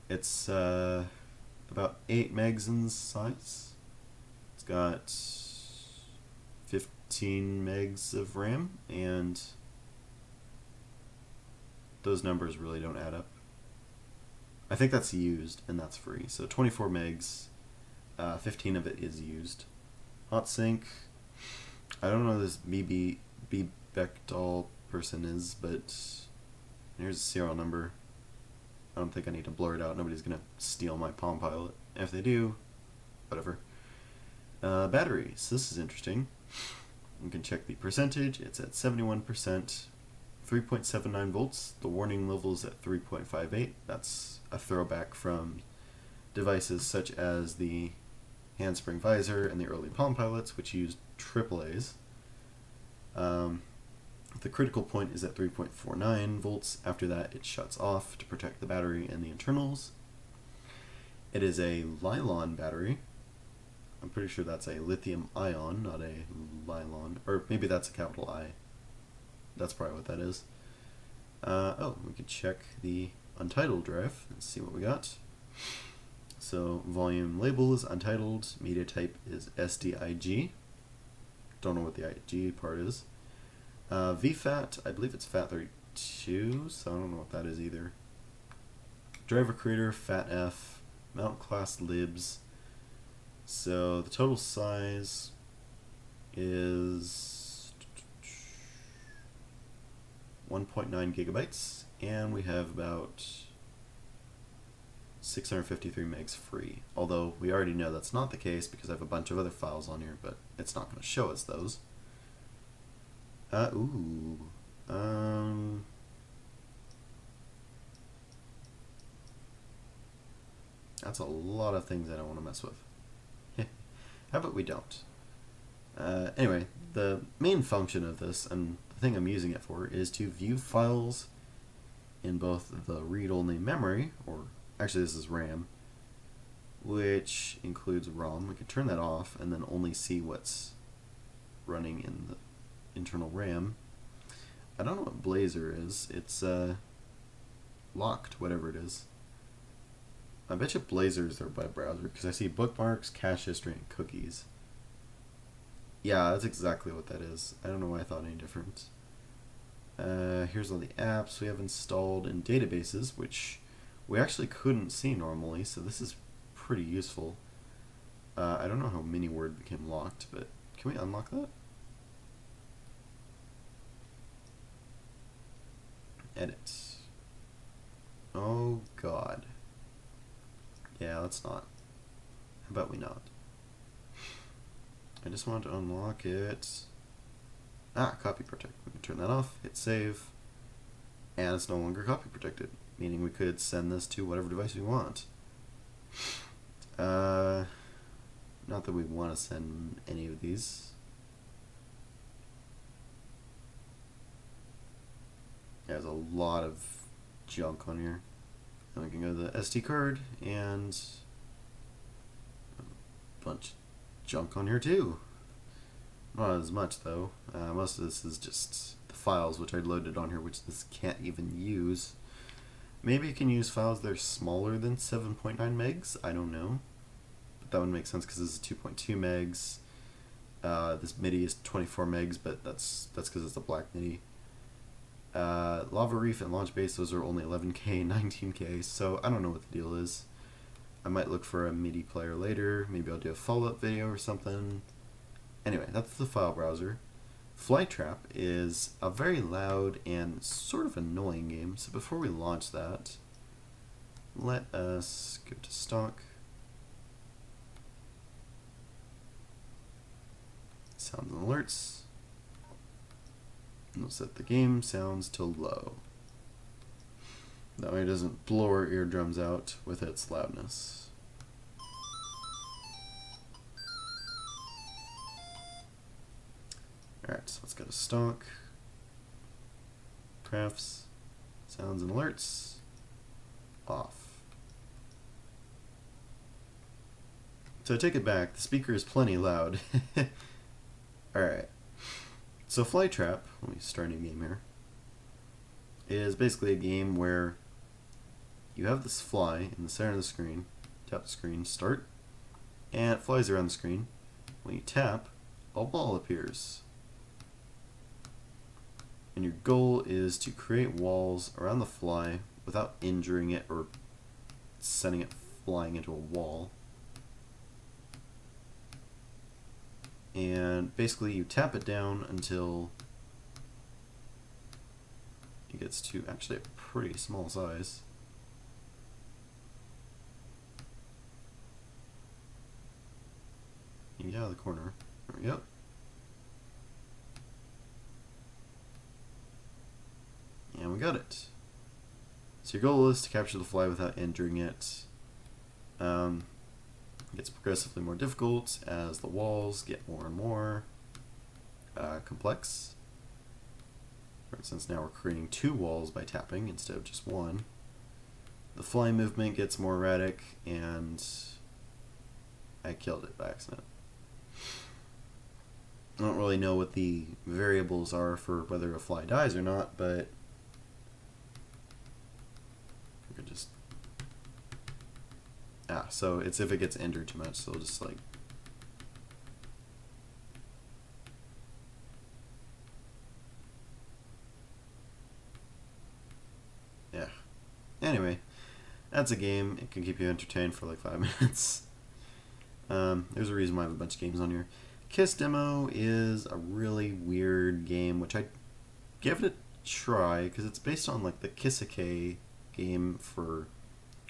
S1: It's about 8 megs in size. It's got 15 megs of RAM, and those numbers really don't add up. I think that's used, and that's free. So 24 megs, 15 of it is used. Hot sync. I don't know who this B. Bechtel person is, but here's a serial number. I don't think I need to blur it out. Nobody's going to steal my Palm Pilot. If they do, whatever. Batteries. This is interesting. You can check the percentage. It's at 71%. 3.79 volts. The warning level is at 3.58. That's a throwback from devices such as the handspring visor and the early Palm Pilots, which used AAAs. The critical point is at 3.49 volts. After that, it shuts off to protect the battery and the internals. It is a Lylon battery. I'm pretty sure that's a lithium ion, not a Lylon. Or maybe that's a capital I. That's probably what that is. Oh, we can check the untitled drive and see what we got. So, volume label is untitled. Media type is SDIG. Don't know what the IG part is. VFAT, I believe it's FAT32, so I don't know what that is either. Driver creator, FATF, mount class libs. So the total size is 1.9 gigabytes, and we have about 653 megs free. Although we already know that's not the case because I have a bunch of other files on here, but it's not going to show us those. That's a lot of things I don't want to mess with. How about we don't? Anyway, the main function of this, and the thing I'm using it for, is to view files in both the read-only memory, or actually this is RAM, which includes ROM. We can turn that off and then only see what's running in the internal RAM. I don't know what Blazor is. It's locked, whatever it is. I bet you Blazor is their web browser because I see bookmarks, cache history, and cookies. Yeah, that's exactly what that is. I don't know why I thought any different. Here's all the apps we have installed in databases, which we actually couldn't see normally, so this is pretty useful. I don't know how MiniWord became locked, but can we unlock that? Edit. Oh god. Yeah, let's not. How about we not? I just want to unlock it. Copy protect. We can turn that off, hit save, and it's no longer copy protected, meaning we could send this to whatever device we want. Not that we want to send any of these. There's a lot of junk on here. And we can go to the SD card and a bunch of junk on here too. Not as much though. Most of this is just the files which I loaded on here, which this can't even use. Maybe you can use files that are smaller than 7.9 megs. I don't know, but that would make sense because this is 2.2 megs. This MIDI is 24 megs, but that's because it's a black MIDI. Lava Reef and Launchbase, those are only 11K, 19K, so I don't know what the deal is. I might look for a MIDI player later. Maybe I'll do a follow-up video or something. Anyway, that's the file browser. Flytrap is a very loud and sort of annoying game, so before we launch that, let us go to stock. Sounds and alerts. And we'll set the game sounds to low. That way it doesn't blow our eardrums out with its loudness. Alright, so let's go to stock. Crafts. Sounds and alerts. Off. So I take it back, the speaker is plenty loud. Alright. So Flytrap, let me start a new game here, is basically a game where you have this fly in the center of the screen, tap the screen, start, and it flies around the screen. When you tap, a wall appears. And your goal is to create walls around the fly without injuring it or sending it flying into a wall. And basically you tap it down until it gets to actually a pretty small size. You get out of the corner. There we go. And we got it. So your goal is to capture the fly without injuring it. It gets progressively more difficult as the walls get more and more complex. For instance, now we're creating 2 walls by tapping instead of just 1. The fly movement gets more erratic, and I killed it by accident. I don't really know what the variables are for whether a fly dies or not, but I could just... so it's if it gets injured too much, so we'll just like... Yeah. Anyway, that's a game. It can keep you entertained for like 5 minutes. There's a reason why I have a bunch of games on here. Kiss Demo is a really weird game, which I give it a try, because it's based on like the Kisake game for,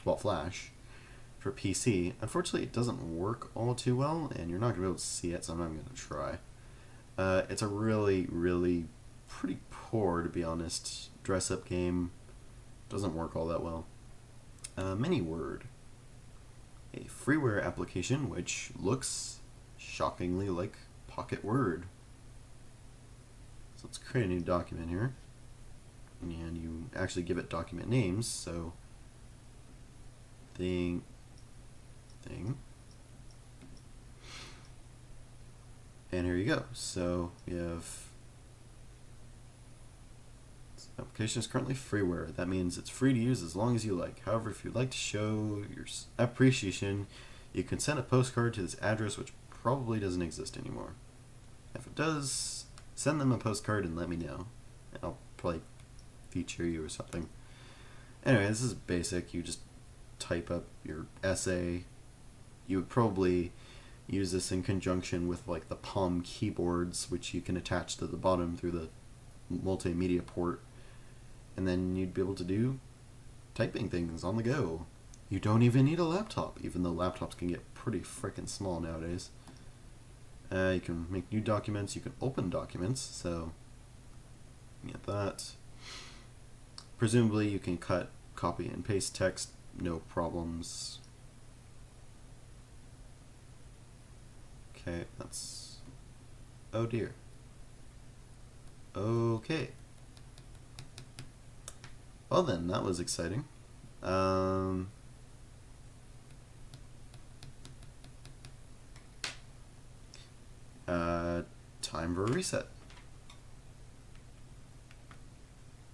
S1: well, Flash. for PC. Unfortunately, it doesn't work all too well, and you're not going to be able to see it, so I'm not going to try. It's a really, really pretty poor, to be honest, dress-up game. Doesn't work all that well. MiniWord, a freeware application which looks shockingly like Pocket Word. So let's create a new document here, and you actually give it document names. So thing, and here you go. So we have this application is currently freeware. That means it's free to use as long as you like. However, if you'd like to show your appreciation, you can send a postcard to this address, which probably doesn't exist anymore. If it does, send them a postcard and let me know. I'll probably feature you or something. Anyway, this is basic. You just type up your essay. You would probably use this in conjunction with like the Palm keyboards, which you can attach to the bottom through the multimedia port, and then you'd be able to do typing things on the go. You don't even need a laptop, even though laptops can get pretty freaking small nowadays. You can make new documents, you can open documents, so you get that. Presumably you can cut, copy, and paste text, no problems. Okay, that's... oh dear. Okay. Well then, that was exciting. Time for a reset.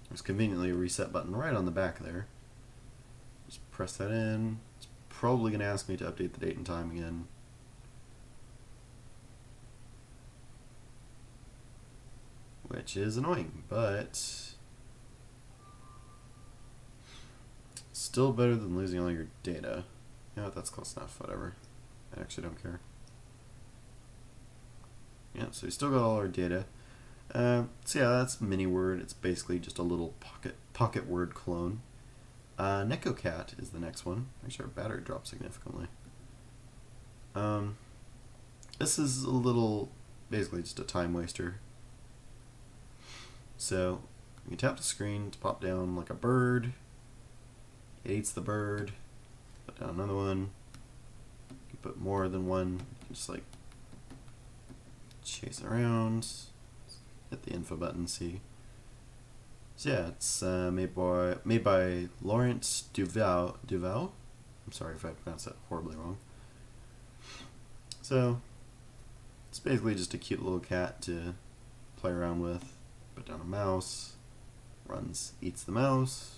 S1: There's conveniently a reset button right on the back there. Just press that in. It's probably going to ask me to update the date and time again. Which is annoying, but still better than losing all your data. Yeah, that's close enough, whatever. I actually don't care. Yeah, so we still got all our data. So yeah, that's MiniWord. It's basically just a little pocket word clone. NecoCat is the next one. Actually, our battery dropped significantly. This is a little, basically just a time waster. So you tap the screen to pop down like a bird. It eats the bird. Put down another one. You can put more than one. You can just like chase around. Hit the info button. See. So yeah, it's made by Laurent Duval. I'm sorry if I pronounced that horribly wrong. So it's basically just a cute little cat to play around with. Put down a mouse, runs, eats the mouse.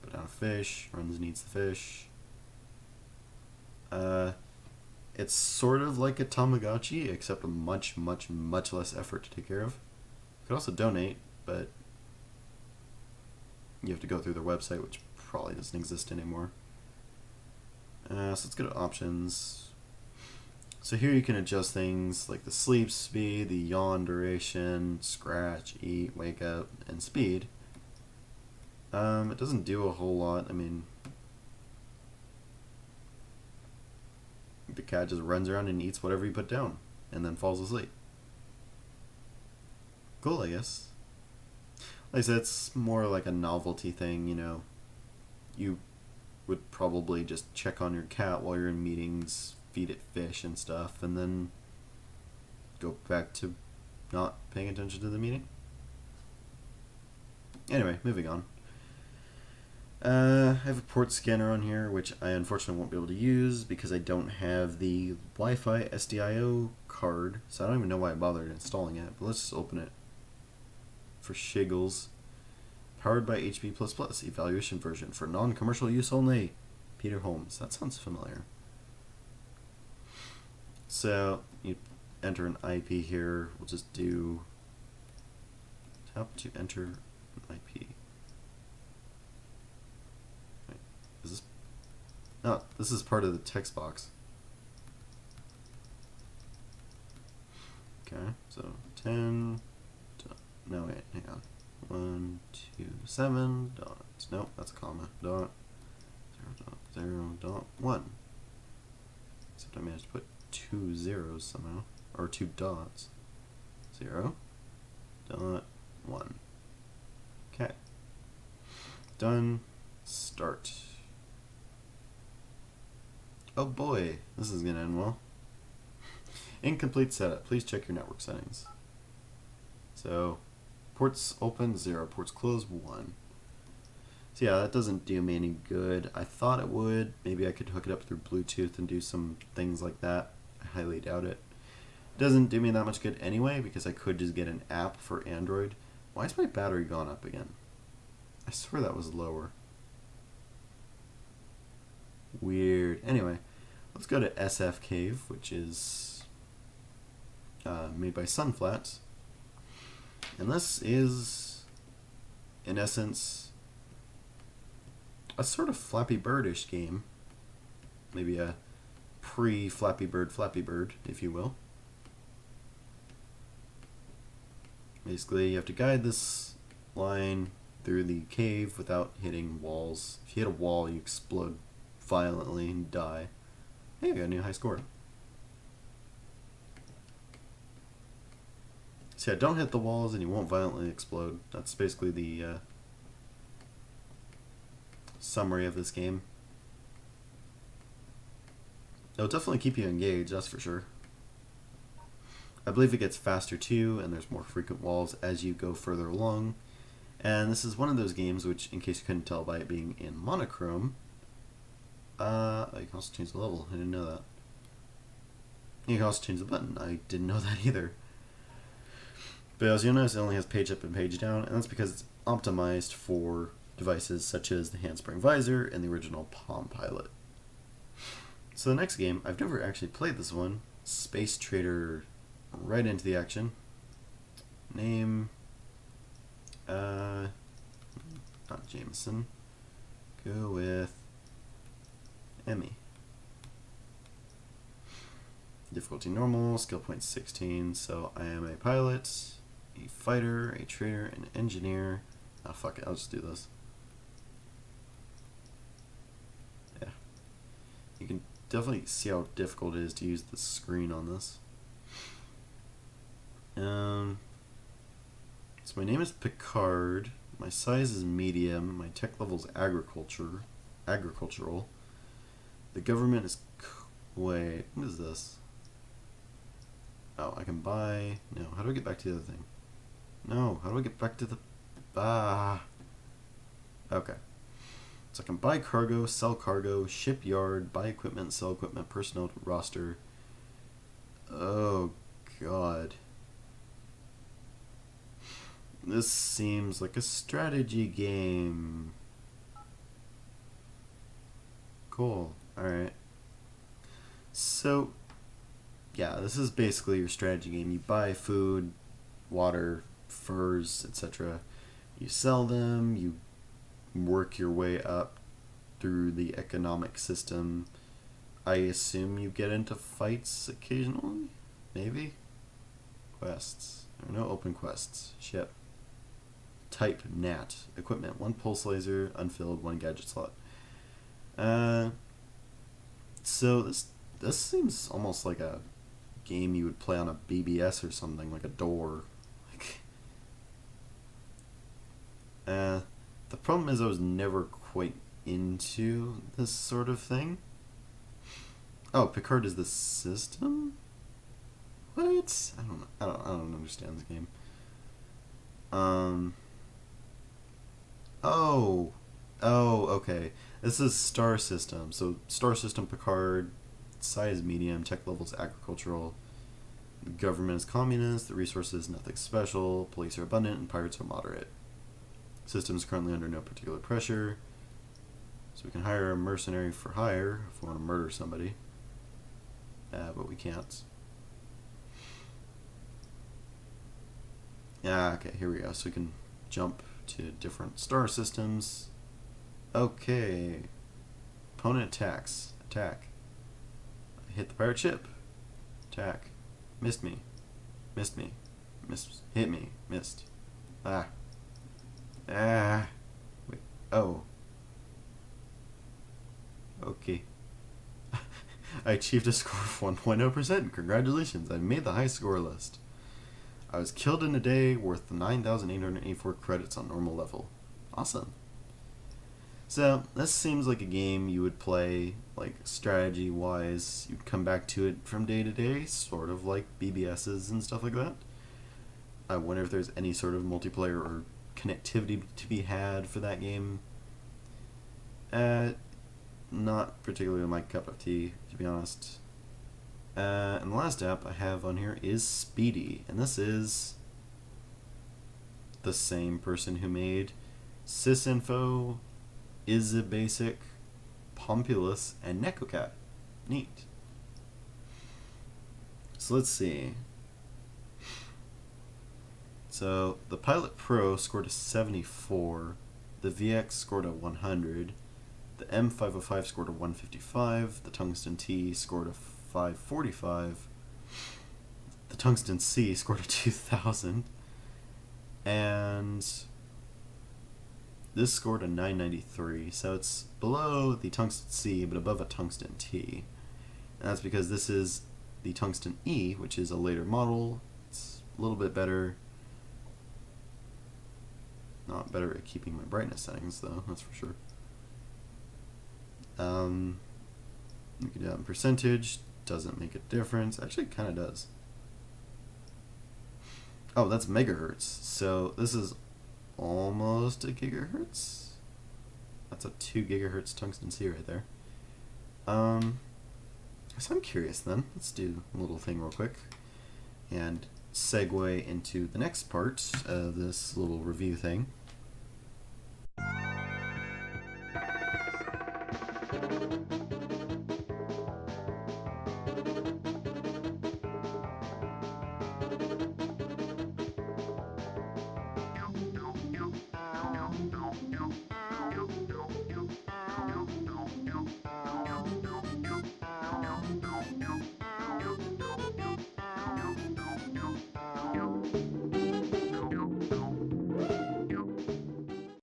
S1: Put down a fish, runs and eats the fish. It's sort of like a Tamagotchi, except a much, much, much less effort to take care of. You could also donate, but you have to go through their website, which probably doesn't exist anymore. So let's go to options. So here you can adjust things like the sleep speed, the yawn duration, scratch, eat, wake up, and speed. It doesn't do a whole lot. I mean, the cat just runs around and eats whatever you put down, and then falls asleep. Cool, I guess. Like I said, it's more like a novelty thing, you know. You would probably just check on your cat while you're in meetings, feed it fish and stuff, and then go back to not paying attention to the meeting. Anyway, moving on. I have a port scanner on here, which I unfortunately won't be able to use because I don't have the Wi-Fi SDIO card, so I don't even know why I bothered installing it, but let's just open it for shiggles. Powered by HP++, evaluation version for non-commercial use only. Peter Holmes. That sounds familiar. So you enter an IP here. We'll just do tap to enter an IP. Wait, is this? No, this is part of the text box. Okay, so 10. No wait, hang on. 127 dot. Nope, that's a comma. Dot 0 dot 0.1. Except I managed to put 2 zeros somehow, or 2 dots. 0.1. Okay. Done. Start. Oh boy, this is gonna end well. Incomplete setup. Please check your network settings. So, ports open 0, ports closed 1. So yeah, that doesn't do me any good. I thought it would. Maybe I could hook it up through Bluetooth and do some things like that. I highly doubt it. Doesn't do me that much good anyway, because I could just get an app for Android. Why is my battery gone up again? I swear that was lower. Weird. Anyway, let's go to SF Cave, which is made by Sunflat. And this is, in essence, a sort of Flappy Bird-ish game. Maybe a pre-Flappy Bird, if you will. Basically, you have to guide this line through the cave without hitting walls. If you hit a wall, you explode violently and die. Hey, I got a new high score. So yeah, don't hit the walls and you won't violently explode. That's basically the summary of this game. It'll definitely keep you engaged, that's for sure. I believe it gets faster too, and there's more frequent walls as you go further along. And this is one of those games which, in case you couldn't tell by it being in monochrome, you can also change the level. I didn't know that. You can also change the button. I didn't know that either. But as you'll notice, it only has page up and page down, and that's because it's optimized for devices such as the handspring visor and the original Palm Pilot. So the next game, I've never actually played this one. Space Trader, right into the action. Name, not Jameson. Go with Emmy. Difficulty normal, skill point 16, so I am a pilot, a fighter, a trader, an engineer. Oh fuck it, I'll just do this. Yeah. You can definitely see how difficult it is to use the screen on this. So my name is Picard, my size is medium, my tech level is agricultural. The government is... Wait, what is this? Oh, I can buy... No, how do I get back to the other thing? No, how do I get back to the... Okay. So I can buy cargo, sell cargo, ship yard, buy equipment, sell equipment, personnel roster. Oh, God. This seems like a strategy game. Cool. Alright. So, yeah, this is basically your strategy game. You buy food, water, furs, etc. You sell them, you work your way up through the economic system. I assume you get into fights occasionally? Maybe? Quests. There are no open quests. Ship. Type NAT. Equipment. 1 pulse laser, unfilled, 1 gadget slot. So this seems almost like a game you would play on a BBS or something, like a door. The problem is I was never quite into this sort of thing. Oh, Picard is the system? What? I don't understand this game. Oh, okay. This is Star System. So Star System Picard, size medium, tech levels agricultural. The government is communist. The resources nothing special. Police are abundant and pirates are moderate. System is currently under no particular pressure. So we can hire a mercenary for hire if we want to murder somebody. But we can't. Yeah, okay, here we go. So we can jump to different star systems. Okay. Opponent attacks. Attack. Hit the pirate ship. Attack. Missed me. Missed me. Missed. Hit me. Missed. Ah. Ah. Wait. Oh. Okay. I achieved a score of 1.0%. Congratulations, I made the high score list. I was killed in a day worth 9,884 credits on normal level. Awesome. So, this seems like a game you would play, like, strategy-wise. You'd come back to it from day to day, sort of like BBSs and stuff like that. I wonder if there's any sort of multiplayer or connectivity to be had for that game. Not particularly my cup of tea, to be honest. And the last app I have on here is Speedy, and this is the same person who made Sysinfo, Isabasic, Pompulus, and Necocat. Neat. So let's see. So the Pilot Pro scored a 74, the VX scored a 100, the M505 scored a 155, the Tungsten T scored a 545, the Tungsten C scored a 2000, and this scored a 993, so it's below the Tungsten C but above a Tungsten T. And that's because this is the Tungsten E, which is a later model. It's a little bit better. Not better at keeping my brightness settings, though, that's for sure. You can do that in percentage. Doesn't make a difference. Actually, it kind of does. Oh, that's megahertz. So this is almost a gigahertz. That's a 2 gigahertz tungsten C right there. So I'm curious then. Let's do a little thing real quick and segue into the next part of this little review thing.